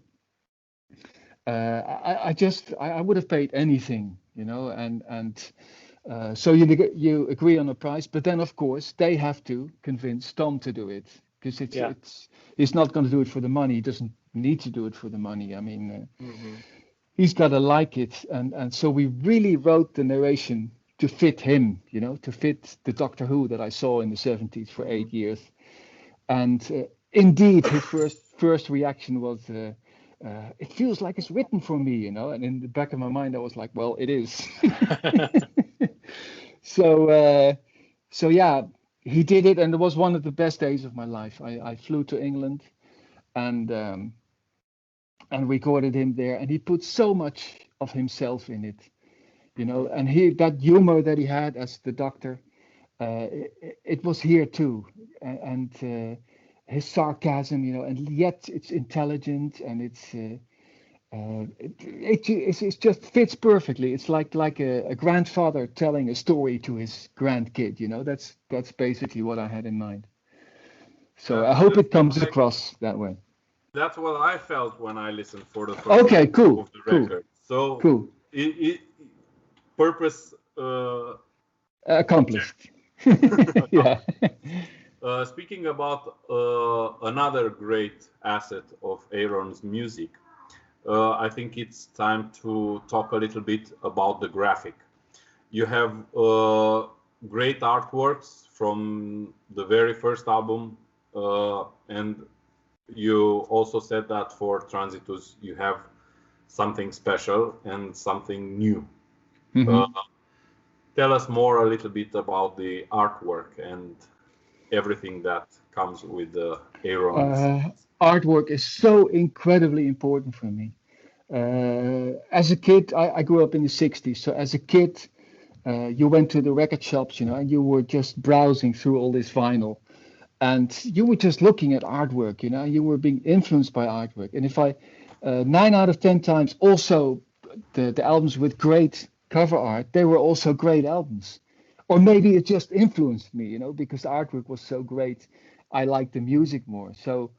I would have paid anything, you know, and so you agree on a price, but then of course they have to convince Tom to do it, because he's not going to do it for the money. He doesn't need to do it for the money. I mean, he's got to like it, and so we really wrote the narration to fit him, to fit the Doctor Who that I saw in the 70s for 8 years. And indeed, his first reaction was, it feels like it's written for me, and in the back of my mind I was like, well, it is. So yeah, he did it, and it was one of the best days of my life. I flew to England and recorded him there, and he put so much of himself in it, and that humor that he had as the Doctor, it was here too, and his sarcasm, and yet it's intelligent, and it just fits perfectly. It's like a grandfather telling a story to his grandkid. That's basically what I had in mind. So I hope it comes across that way. That's what I felt when I listened for the first time of the record. So cool. It purpose accomplished. Yeah. Speaking about another great asset of Ayreon's music, I think it's time to talk a little bit about the graphic. You have great artworks from the very first album, and you also said that for Transitus you have something special and something new. Tell us more a little bit about the artwork and everything that comes with the Ayreon. Artwork is so incredibly important for me. As a kid, I grew up in the 60s. So as a kid, you went to the record shops, and you were just browsing through all this vinyl. And you were just looking at artwork, you were being influenced by artwork. And if 9 out of 10 times, also the albums with great cover art, they were also great albums. Or maybe it just influenced me, because the artwork was so great. I liked the music more. So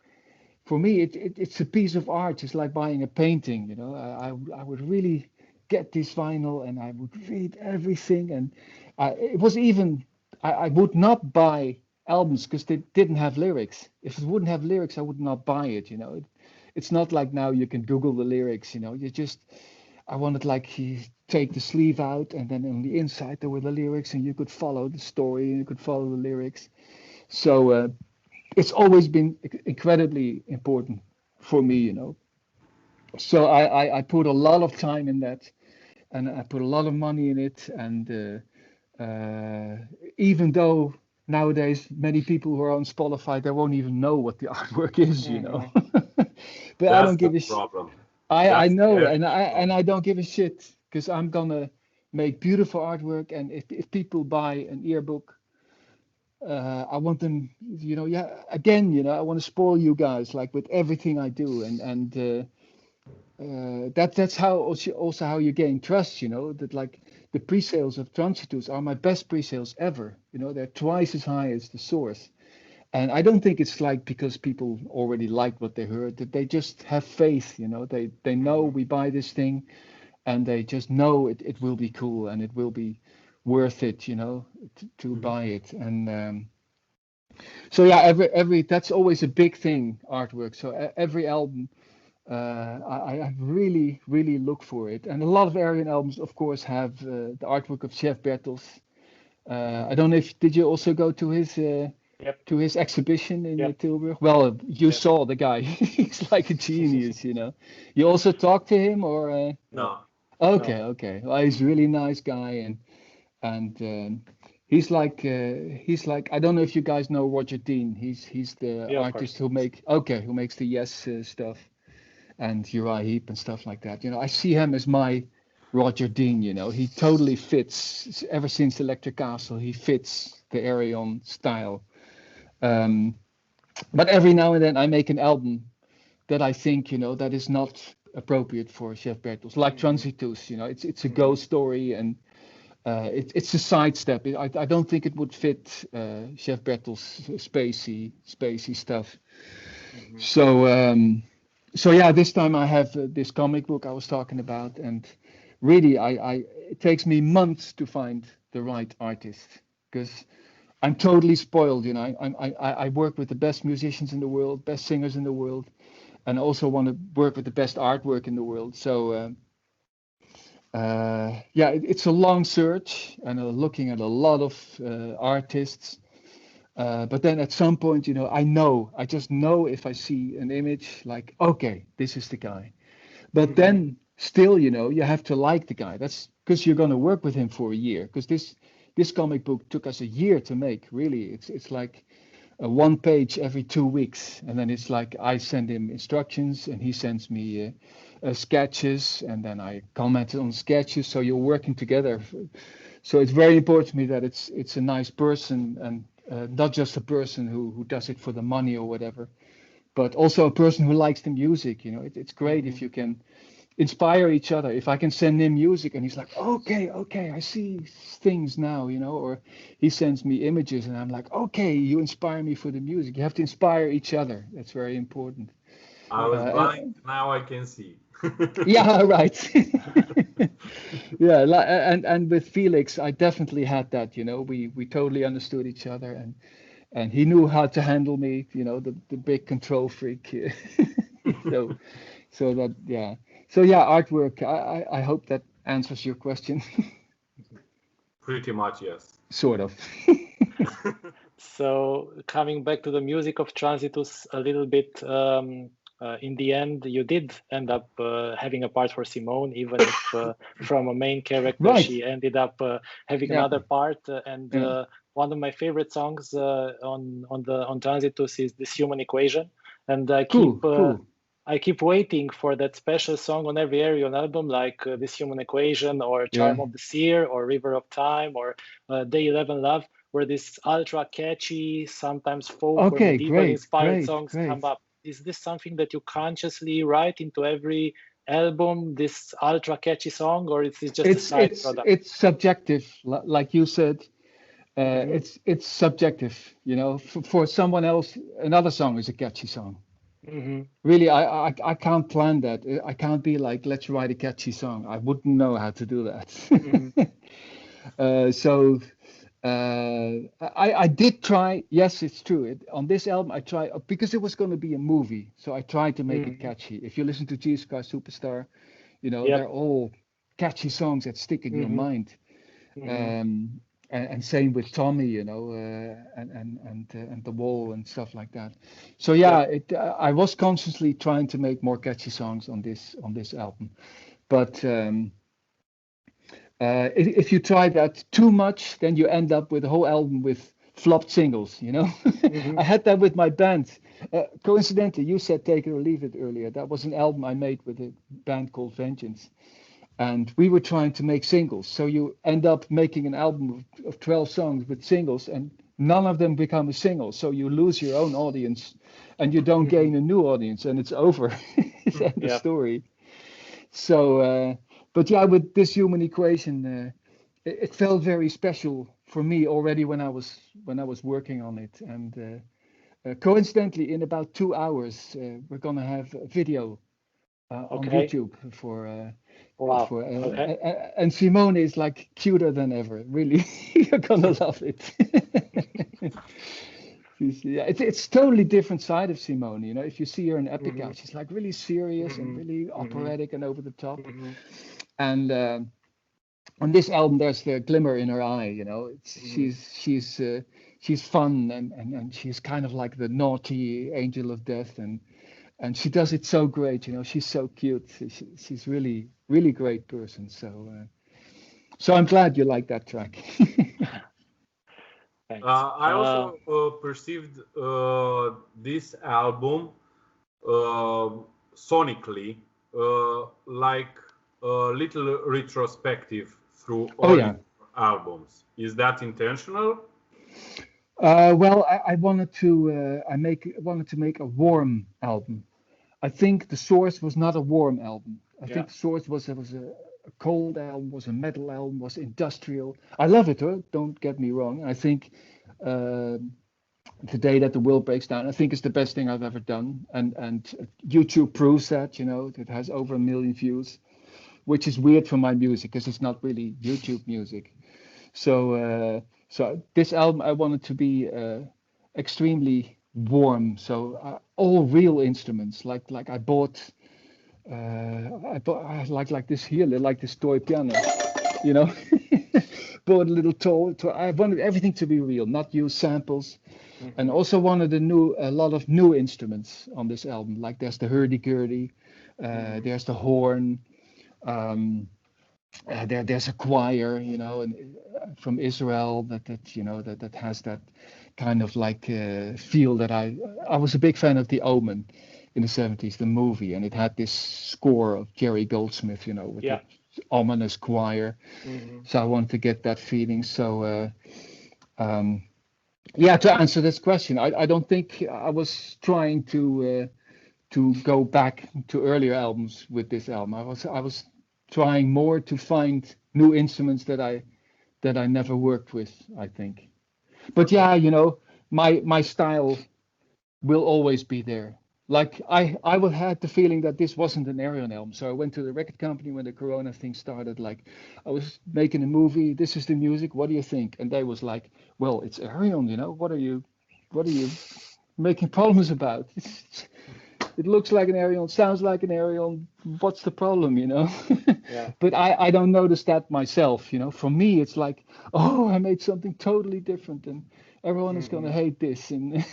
for me, it's a piece of art, just like buying a painting. I would really get this vinyl and I would read everything. And it was even, I would not buy albums because they didn't have lyrics. If it wouldn't have lyrics, I would not buy it. It's not like now you can Google the lyrics. I wanted you take the sleeve out, and then on the inside there were the lyrics, and you could follow the story and you could follow the lyrics. So it's always been incredibly important for me, So I put a lot of time in that, and I put a lot of money in it. And even though nowadays many people who are on Spotify, they won't even know what the artwork is, But that's I don't give a problem. I know, and I don't give a shit, because I'm gonna make beautiful artwork, and if people buy an earbook, I want them, I want to spoil you guys with everything I do, and that's how also how you gain trust, that the pre-sales of Transitus are my best pre-sales ever. They're twice as high as the source. And I don't think it's because people already liked what they heard, that they just have faith, they know we buy this thing, and they just know it will be cool and it will be worth it, to buy it. And so yeah, every that's always a big thing, artwork. So every album, I really, really look for it. And a lot of Ayreon albums, of course, have the artwork of Chef Bertels. I don't know did you also go to his to his exhibition in Tilburg? Well, you saw the guy. He's like a genius, You also talked to him, or? No. Okay. Well, he's a really nice guy, and he's like I don't know if you guys know Roger Dean. He's the artist who makes the Yes stuff, and Uriah Heep and stuff like that. I see him as my Roger Dean. He totally fits. Ever since Electric Castle, he fits the Ayreon style. But every now and then I make an album that I think, that is not appropriate for Chef Bertels, like Transitus. It's a ghost story, and it's a sidestep. I don't think it would fit Chef Bertels' spacey stuff. So yeah, this time I have this comic book I was talking about, and really it takes me months to find the right artist, because I'm totally spoiled. I work with the best musicians in the world, best singers in the world, and also want to work with the best artwork in the world. So it's a long search and looking at a lot of artists. But then at some point, I just know if I see an image, like, okay, this is the guy. But then still, you have to like the guy. That's because you're going to work with him for a year. Because this comic book took us a year to make. Really, it's like a one page every 2 weeks, and then it's like I send him instructions, and he sends me sketches, and then I comment on sketches. So you're working together. So it's very important to me that it's a nice person, and not just a person who does it for the money or whatever, but also a person who likes the music. It's great if you can inspire each other. If I can send him music and he's like, okay, I see things now, or he sends me images and I'm like, okay, you inspire me for the music. You have to inspire each other. That's very important. I was blind, now I can see. Yeah, right. Yeah, and with Felix, I definitely had that. We totally understood each other, and he knew how to handle me. The big control freak. So that yeah. So yeah, artwork. I hope that answers your question. Pretty much, yes. Sort of. So coming back to the music of Transitus a little bit. In the end, you did end up having a part for Simone, even if from a main character, right. She ended up having another part. One of my favorite songs on Transitus is "This Human Equation," and I keep waiting for that special song on every Ayreon album, like "This Human Equation" or "Charm of the Seer" or "River of Time" or "Day 11 Love," where this ultra catchy, sometimes folk or medieval inspired songs come up. Is this something that you consciously write into every album, this ultra catchy song, or is it just a side product? It's subjective, like you said. It's subjective. For someone else, another song is a catchy song. Really, I can't plan that. I can't be like, let's write a catchy song. I wouldn't know how to do that. I did try. Yes, it's true. On this album, I tried because it was going to be a movie, so I tried to make it catchy. If you listen to Jesus Christ Superstar, they're all catchy songs that stick in your mind. And same with Tommy, and The Wall and stuff like that. So I was consciously trying to make more catchy songs on this album, but. If you try that too much, then you end up with a whole album with flopped singles, I had that with my band. Coincidentally, you said Take It or Leave It earlier. That was an album I made with a band called Vengeance. And we were trying to make singles. So you end up making an album of 12 songs with singles, and none of them become a single. So you lose your own audience, and you don't gain a new audience, and it's over. It's end of story. So... But yeah, with This Human Equation, it felt very special for me already when I was working on it. And coincidentally, in about 2 hours, we're gonna have a video on YouTube for. And Simone is like cuter than ever. Really, you're gonna love it. It's totally different side of Simone. If you see her in Epica, she's like really serious and really operatic and over the top. And on this album, there's the glimmer in her eye. She's fun and she's kind of like the naughty angel of death, and she does it so great. She's so cute. She's really really great person. So I'm glad you like that track. Thanks. I also perceived this album sonically like a little retrospective through all albums. Is that intentional? Well, I wanted to make a warm album. I think The Source was not a warm album. I think The Source was a cold album, was a metal album, was industrial. I love it, don't get me wrong. I think The Day That the World Breaks Down, I think it's the best thing I've ever done. And YouTube proves that, it has over 1 million views, which is weird for my music because it's not really YouTube music. So this album I wanted to be extremely warm. So all real instruments. Like I bought I like this here, like this toy piano, you know. Bought a little toy. I wanted everything to be real, not use samples, and also wanted a lot of new instruments on this album. Like there's the hurdy-gurdy, there's the horn, there's a choir, you know, and from Israel that has that kind of like feel that I was a big fan of The Omen in the 70s, the movie, and it had this score of Jerry Goldsmith, you know, with the ominous choir. So I wanted to get that feeling. So to answer this question, I don't think I was trying to go back to earlier albums with this album. I was trying more to find new instruments that I never worked with, I think. But yeah, you know, my style will always be there. Like I had the feeling that this wasn't an Ayreon album, so I went to the record company when the Corona thing started. Like I was making a movie. This is the music. What do you think? And they was like, "Well, it's Ayreon, you know. What are you making problems about? It looks like an Ayreon, sounds like an Ayreon. What's the problem, you know?" Yeah. But I don't notice that myself, you know. For me, it's like, oh, I made something totally different, and everyone is gonna hate this, and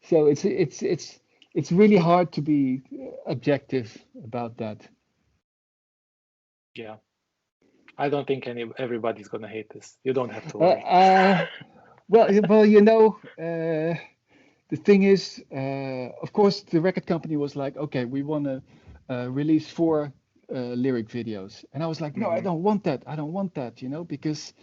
so it's really hard to be objective about that. Yeah, I don't think everybody's gonna hate this. You don't have to worry. Well, you know, the thing is, of course, the record company was like, okay, we want to release 4 lyric videos, and I was like, no, I don't want that, you know, because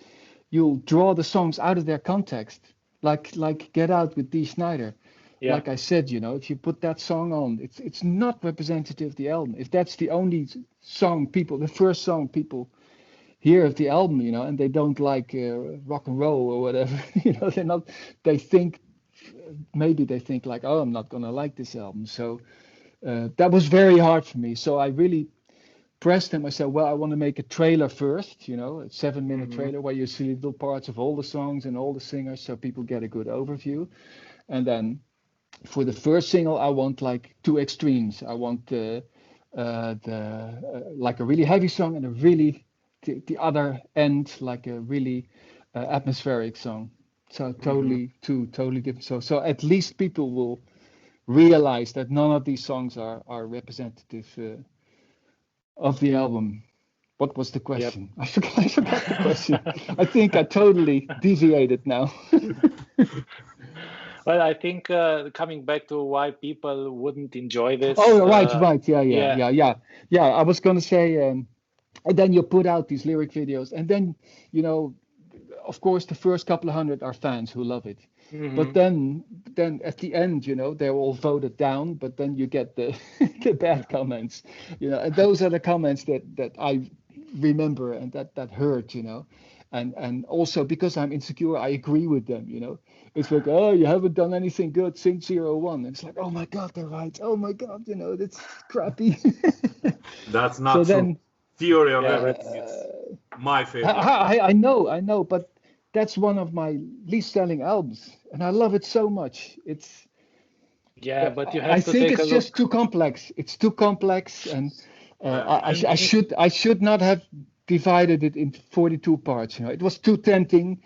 you'll draw the songs out of their context, like Get Out with Dee Snider. Yeah. Like I said, you know, if you put that song on, it's not representative of the album. If that's the only song the first song people hear of the album, you know, and they don't like rock and roll or whatever, you know, maybe they think like, oh, I'm not gonna like this album. So that was very hard for me. So I really pressed him. I said, well, I want to make a trailer first, you know, a 7-minute trailer where you see little parts of all the songs and all the singers, so people get a good overview. And then for the first single, I want like 2 extremes. I want like a really heavy song, and a really the other end, like a really atmospheric song. So totally different. So at least people will realize that none of these songs are representative of the album. What was the question? Yep. I forgot the question. I think I totally deviated now. Well, I think coming back to why people wouldn't enjoy this. Oh, right. Yeah. I was going to say, and then you put out these lyric videos, and then, you know, of course, the first couple of 100 are fans who love it. But then at the end, you know, they're all voted down, but then you get the bad comments, you know, and those are the comments that I remember and that hurt, you know. And also because I'm insecure, I agree with them, you know. It's like, oh, you haven't done anything good since 01. And it's like, oh my God, they're right. Oh my God, you know, that's crappy. That's not so true. Then, theory of everything. It's my favorite. I know, but that's one of my least selling albums, and I love it so much. It's but you have I to think take it's just too complex. It's too complex, and I should not have divided it into 42 parts. You know, it was too tempting,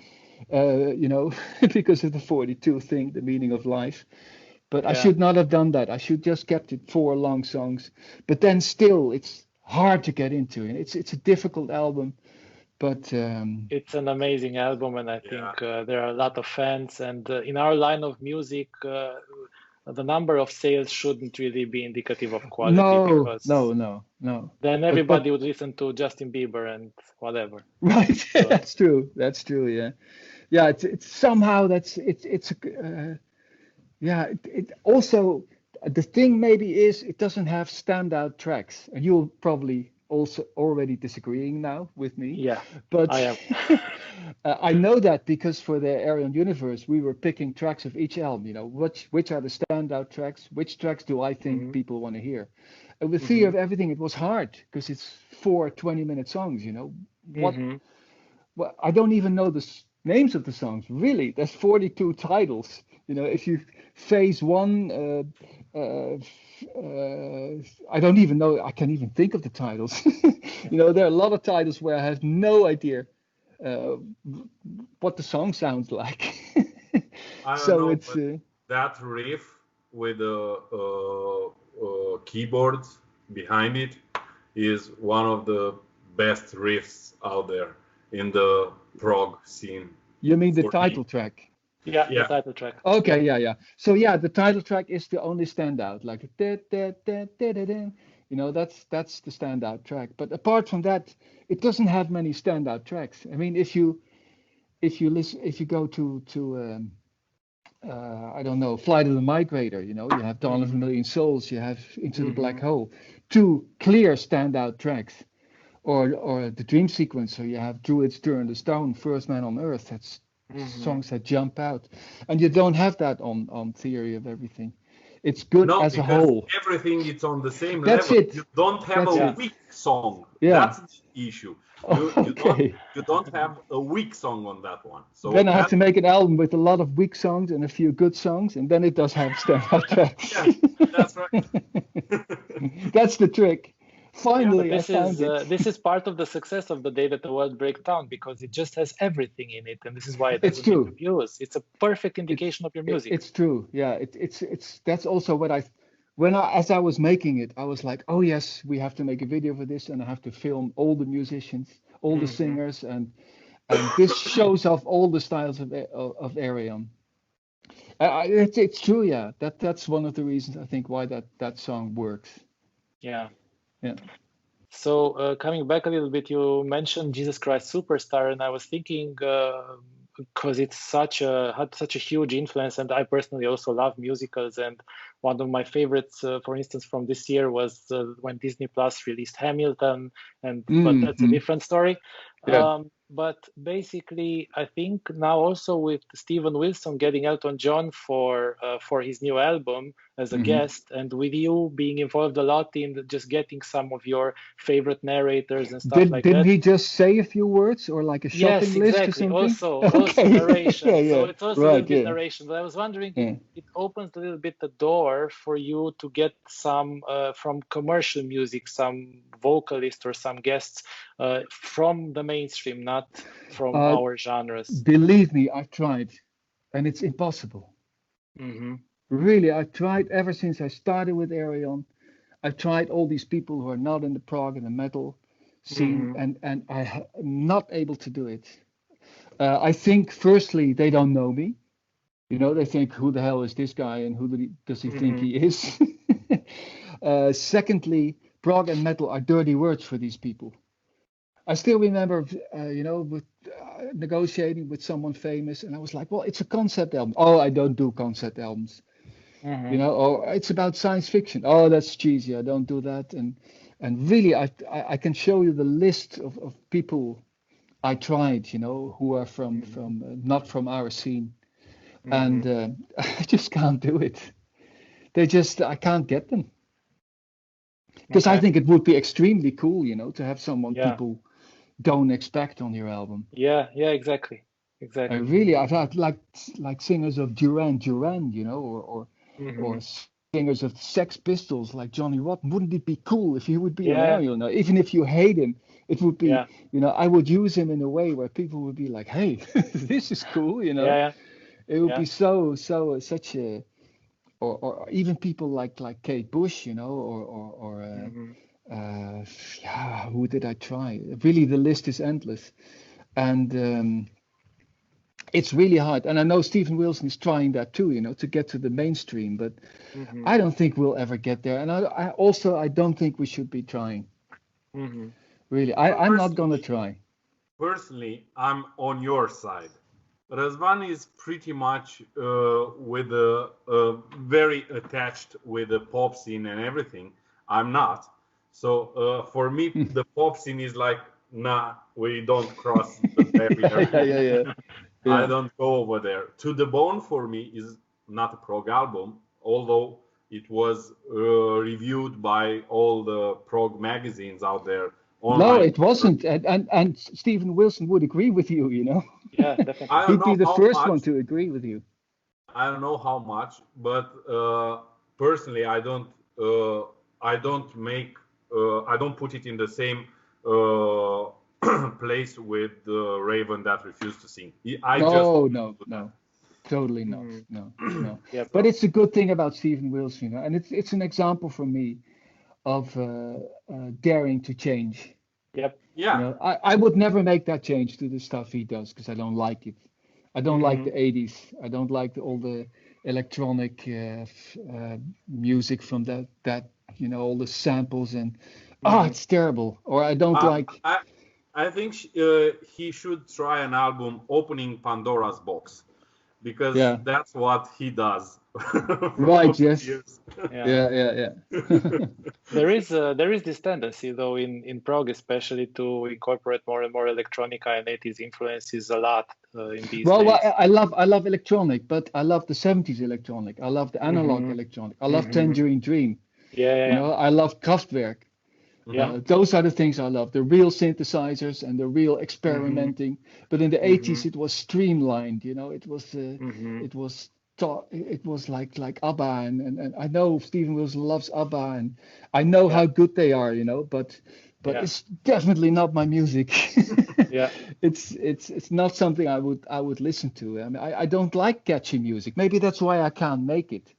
you know, because of the 42 thing, the meaning of life. But I should not have done that. I should just kept it 4 long songs. But then still, it's hard to get into, and it's a difficult album. But it's an amazing album, and I think there are a lot of fans. And in our line of music, the number of sales shouldn't really be indicative of quality. No. Then everybody would listen to Justin Bieber and whatever. Right, so. That's true. Yeah. It's somehow It also, the thing maybe is it doesn't have standout tracks, and you'll probably also already disagreeing now with me. Yeah, but I am. I know that because for the Ayreon universe, we were picking tracks of each album. You know, which are the standout tracks? Which tracks do I think people want to hear? And with Fear of Everything, it was hard because it's 4 20-minute songs. You know, well, I don't even know the names of the songs. Really, there's 42 titles. if you phase one, I don't even know. I can't even think of the titles. There are a lot of titles where I have no idea what the song sounds like. I don't So know, it's but that riff with the keyboards behind it is one of the best riffs out there in the prog scene. You mean the for title me. track? Yeah, Yeah. the title track. Okay, yeah. So the title track is the only standout. Like that's the standout track. But apart from that, it doesn't have many standout tracks. I mean, if you go to I don't know, Flight of the Migrator, you have Dawn of a Million Souls, you have Into the Black Hole, two clear standout tracks. Or the Dream Sequencer, you have Druids Turn the Stone, First Man on Earth. That's songs that jump out, and you don't have that on Theory of Everything. It's good as a whole. Everything is on the same That's level. it. You don't have a weak song. Yeah. That's the issue. You don't have a weak song on that one. So then I have to make an album with a lot of weak songs and a few good songs, and then it does have standout tracks. Yeah, that's right. That's the trick. Finally, this I found it. This is part of the success of The Day That the World Breaks Down, because it just has everything in it, and this is why it doesn't make reviews. It's a perfect indication of your music. It's true. Yeah, it's that's also what as I was making it, I was like, oh yes, we have to make a video for this, and I have to film all the musicians, all the singers, and this shows off all the styles of Ayreon. It's true. Yeah, that's one of the reasons I think why that song works. Yeah. Yeah. So coming back a little bit, you mentioned Jesus Christ Superstar, and I was thinking because it's had such a huge influence, and I personally also love musicals. And one of my favorites, for instance, from this year was when Disney Plus released Hamilton, but that's a different story. Yeah. But basically, I think now also with Steven Wilson getting Elton John for his new album as a guest, and with you being involved a lot in just getting some of your favorite narrators and stuff like that. Didn't he just say a few words or like a shopping list or something? Also narration. Yeah. So it's also a little bit narration. But I was wondering if it opens a little bit the door for you to get some from commercial music, some vocalists or some guests from the mainstream, not from our genres. Believe me, I've tried, and it's impossible. Really, I've tried ever since I started with Ayreon. I've tried all these people who are not in the prog and the metal scene, and I'm not able to do it. I think, firstly, they don't know me. They think, who the hell is this guy, and who does he think he is? Secondly, prog and metal are dirty words for these people. I still remember, with negotiating with someone famous, and I was like, well, it's a concept album. Oh, I don't do concept albums. Or it's about science fiction. Oh, that's cheesy. I don't do that. And really, I can show you the list of people I tried, who are from not from our scene. And I just can't do it. I can't get them. Because I think it would be extremely cool, to have someone people don't expect on your album. Yeah, exactly. Really, I've had like singers of Duran Duran, or singers of Sex Pistols like Johnny Rotten. Wouldn't it be cool if he would be around? Even if you hate him, it would be. I would use him in a way where people would be like, "Hey, this is cool," It would be such a. Or even people like Kate Bush, who did I try? Really, the list is endless, and it's really hard. And I know Steven Wilson is trying that too, to get to the mainstream. But I don't think we'll ever get there. And I don't think we should be trying. Really, I'm not gonna try. Personally, I'm on your side. Razvan is pretty much very attached with the pop scene and everything. I'm not. So for me, the pop scene is like, nah, we don't cross the barrier. I don't go over there. To the Bone for me is not a prog album, although it was reviewed by all the prog magazines out there. Online. No, it wasn't, and Steven Wilson would agree with you. Yeah, definitely. He'd be the first one to agree with you. I don't know how much, but personally, I don't put it in the same place with the Raven that refused to sing. No. Totally not. No. Yeah, But it's a good thing about Steven Wilson, you know, and it's an example for me of daring to change. Yep. Yeah. You know, I would never make that change to the stuff he does because I don't like it. I don't like the 80s. I don't like all the electronic music from that you know, all the samples and it's terrible. Or I don't like. I think he should try an album opening Pandora's box, because that's what he does. Right. Yes. Yeah. There is this tendency, though, in prog especially, to incorporate more and more electronica and 80s influences a lot in these days. Well, I love electronic, but I love the 70s electronic. I love the analog electronic. I love Tangerine Dream. You know, I love Kraftwerk. Those are the things I love. The real synthesizers and the real experimenting. But in the 80s, it was streamlined. You know, it was like ABBA, and I know Steven Wilson loves ABBA, and I know how good they are. You know, but it's definitely not my music. It's not something I would listen to. I mean, I don't like catchy music. Maybe that's why I can't make it.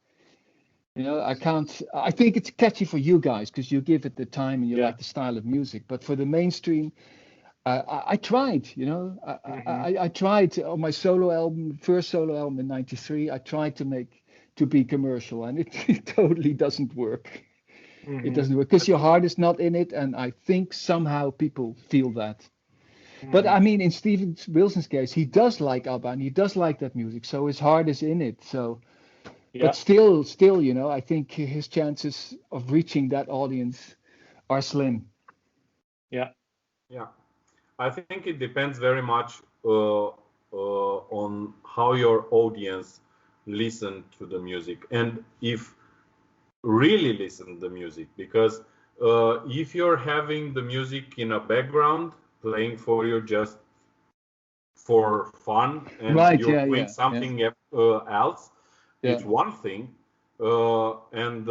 You know, I can't. I think it's catchy for you guys because you give it the time and you like the style of music. But for the mainstream, I tried. You know, I tried on my solo album, first solo album in '93. I tried to be commercial, and it totally doesn't work. It doesn't work because your heart is not in it, and I think somehow people feel that. But I mean, in Steven Wilson's case, he does like ABBA and he does like that music, so his heart is in it. So. But still, you know, I think his chances of reaching that audience are slim. Yeah. I think it depends very much on how your audience listen to the music, and if really listen to the music. Because if you're having the music in a background playing for you just for fun, and you're doing something else. It's one thing, and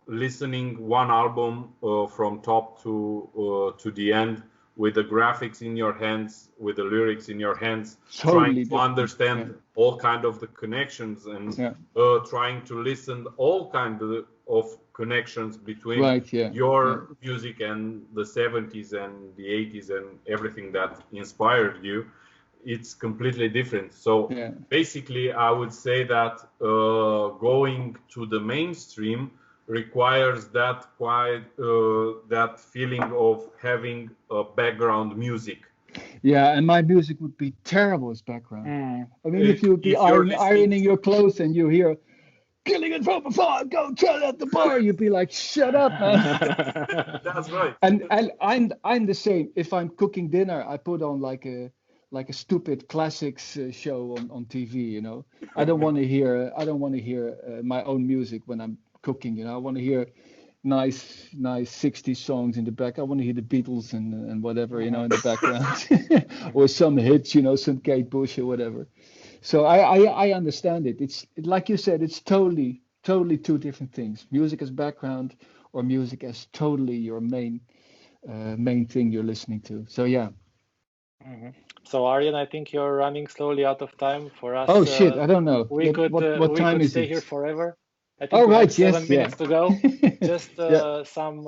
listening one album from top to the end with the graphics in your hands, with the lyrics in your hands, trying to understand all kind of the connections and trying to listen all kind of connections between your music and the 70s and the 80s and everything that inspired you. It's completely different. So basically, I would say that going to the mainstream requires that that feeling of having a background music. Yeah, and my music would be terrible as background. I mean, if you'd be ironing your clothes and you hear "Killing It From Afar, go tell it at the bar," you'd be like, "Shut up, man." That's right. And I'm the same. If I'm cooking dinner, I put on like a stupid classics show on TV, you know. I don't want to hear my own music when I'm cooking, you know. I want to hear nice 60s songs in the back. I want to hear the Beatles and whatever, you know, in the background, or some hits, you know, some Kate Bush or whatever. So I understand it. It's like you said, it's totally two different things. Music as background or music as totally your main thing you're listening to. So yeah. So Arjen, I think you're running slowly out of time for us. Oh shit, I don't know. What time is it? We could stay here forever. I think we have 7 minutes to go. Just some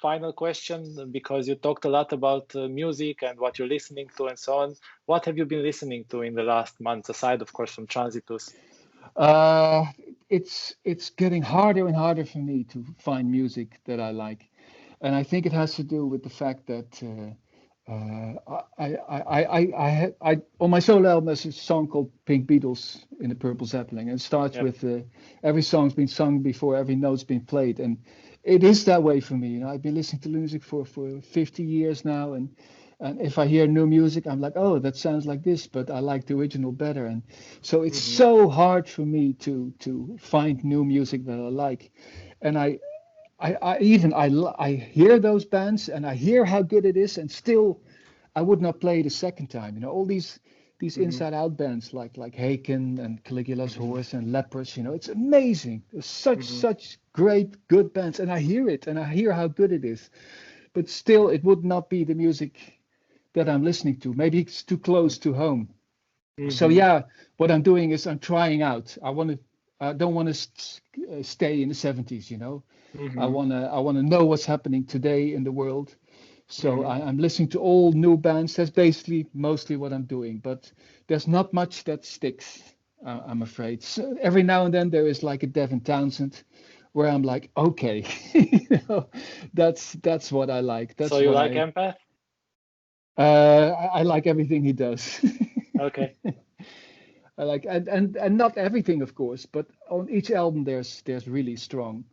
final question, because you talked a lot about music and what you're listening to and so on. What have you been listening to in the last months, aside, of course, from Transitus? It's getting harder and harder for me to find music that I like, and I think it has to do with the fact that I on my solo album there's a song called Pink Beatles in the Purple Zeppelin, and it starts with every song's been sung before every note's been played, and it is that way for me. You know, I've been listening to music for 50 years now, and if I hear new music, I'm like, oh, that sounds like this, but I like the original better, and so it's so hard for me to find new music that I like, and I hear those bands and I hear how good it is, and still I would not play it a second time. You know, all these these inside out bands like Haken and Caligula's Horse and Lepers. It's amazing. There's such great good bands, and I hear it and I hear how good it is, but still it would not be the music that I'm listening to. Maybe it's too close to home. So yeah, what I'm doing is I'm trying out. I don't want to stay in the 70s. I want to know what's happening today in the world. So I'm listening to all new bands. That's basically mostly what I'm doing. But there's not much that sticks, I'm afraid. So every now and then there is like a Devin Townsend, where I'm like, okay, that's what I like. That's so you like Empath? I like everything he does. Okay. I like and not everything, of course, but on each album there's really strong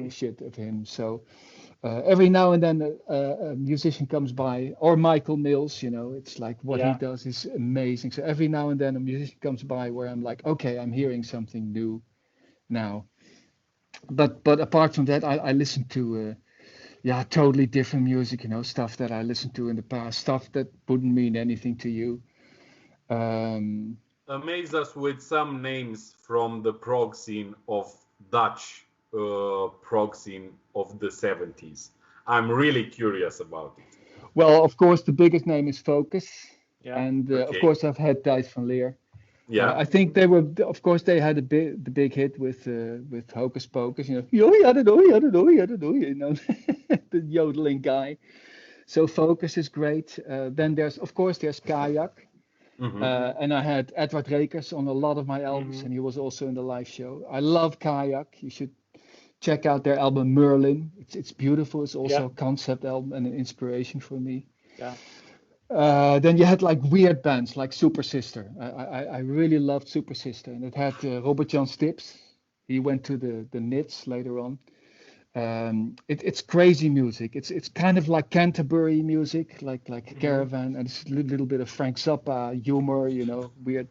shit of him. So every now and then a musician comes by, or Michael Mills, it's like what he does is amazing. So every now and then a musician comes by where I'm like, okay, I'm hearing something new now. But apart from that, I listen to totally different music, stuff that I listened to in the past, stuff that wouldn't mean anything to you. Amaze us with some names from the prog scene of Dutch prog scene of the 70s. I'm really curious about it. Well, of course, the biggest name is Focus. Yeah. And of course, I've had Thijs van Leer. Yeah. I think they had the big hit with Hocus Pocus. I don't know, the yodeling guy. So Focus is great. Then there's Kayak. And I had Edward Rekers on a lot of my albums, and he was also in the live show. I love Kayak. You should check out their album Merlin. It's beautiful. It's also a concept album and an inspiration for me. Yeah. Then you had like weird bands like Super Sister. I really loved Super Sister, and it had Robert Jan Stips. He went to the Nits later on. It's crazy music. It's kind of like Canterbury music, like Caravan, and it's a little bit of Frank Zappa humor, weird.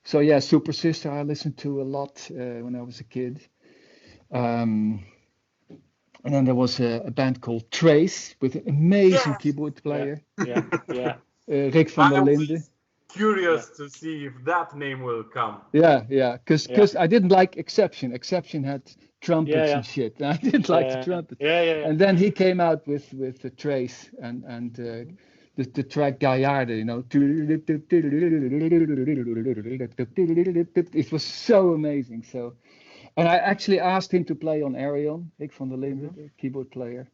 So yeah, Super Sister I listened to a lot when I was a kid. And then there was a band called Trace with an amazing keyboard player. Yeah. Rick van der Linde. Curious to see if that name will come. Yeah, because I didn't like Exception. Exception had trumpets and shit, and I didn't like the trumpets. And then he came out with the Trace and the track Gaillarde, It was so amazing. So, and I actually asked him to play on Ayreon, Rick van der Linde, the keyboard player.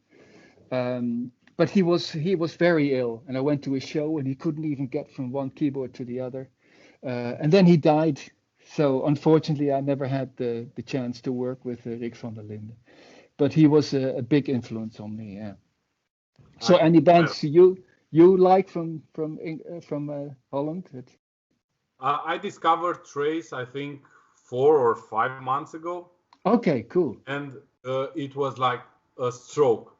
But he was very ill, and I went to his show, and he couldn't even get from one keyboard to the other. And then he died. So unfortunately, I never had the chance to work with Rick van der Linde. But he was a big influence on me. Yeah. So any bands you like from Holland? I discovered Trace, I think 4 or 5 months ago. Okay, cool. And it was like a stroke.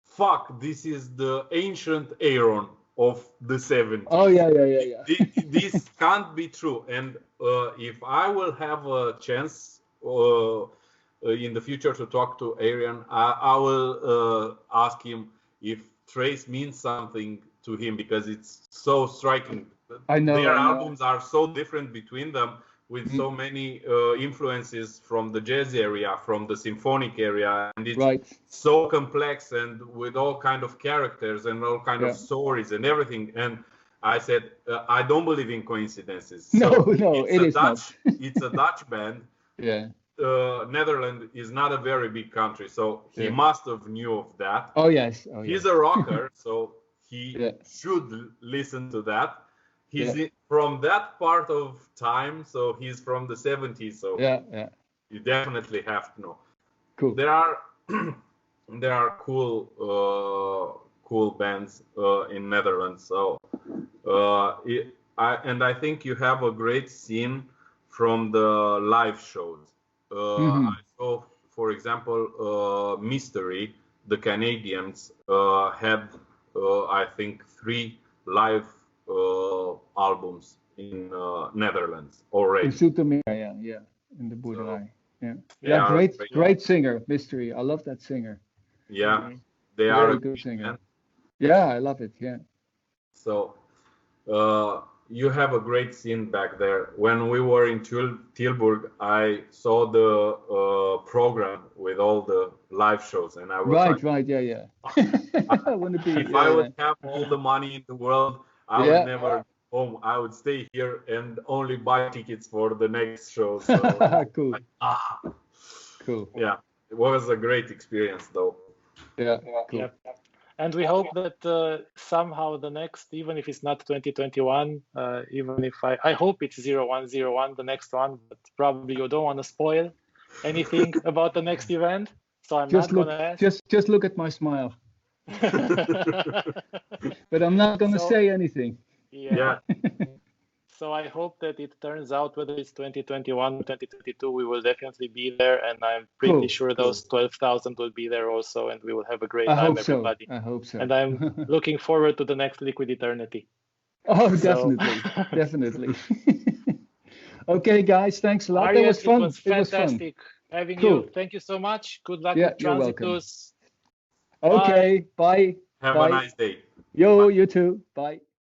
Fuck, this is the ancient Ayreon of the 70s. Oh, yeah. This can't be true. And if I will have a chance in the future to talk to Ayreon, I will ask him if Trace means something to him, because it's so striking. I know. Their albums are so different between them, with so many influences from the jazz area, from the symphonic area, and it's so complex and with all kind of characters and all kind of stories and everything. And I said, I don't believe in coincidences. No, it is not. It's a Dutch band. Yeah. Netherlands is not a very big country, so he must have knew of that. Oh yes. He's a rocker, so he should listen to that. He's from that part of time, so he's from the 70s. So you definitely have to know. Cool. There are cool bands in Netherlands. So I think you have a great scene from the live shows. I saw, for example, Mystery, the Canadians had I think 3 live albums in Netherlands already. In Zoetermeer, in the boerderij. Great singer, Mystery. I love that singer. Yeah, they are a good singer. Yeah, I love it. Yeah. So you have a great scene back there. When we were in Tilburg, I saw the program with all the live shows, and I was yeah. I want to be. If I would have all the money in the world, I would never go home. I would stay here and only buy tickets for the next show. So cool. Cool. Yeah, it was a great experience, though. Yeah, cool. Yep. And we hope that somehow the next, even if it's not 2021, even if I hope it's 0101, the next one, but probably you don't want to spoil anything about the next event. So I'm not going to ask. Just look at my smile. But I'm not going to say anything. Yeah. So I hope that it turns out, whether it's 2021 or 2022, we will definitely be there, and I'm pretty sure those 12,000 will be there also, and we will have a great time, everybody. I hope so. And I'm looking forward to the next Liquid Eternity. Oh, definitely. Okay, guys, thanks a lot. Arjen, that was fun. It was fantastic having you. Thank you so much. Good luck with Transitus. Okay, bye. Have a nice day. Yo, you too. Bye.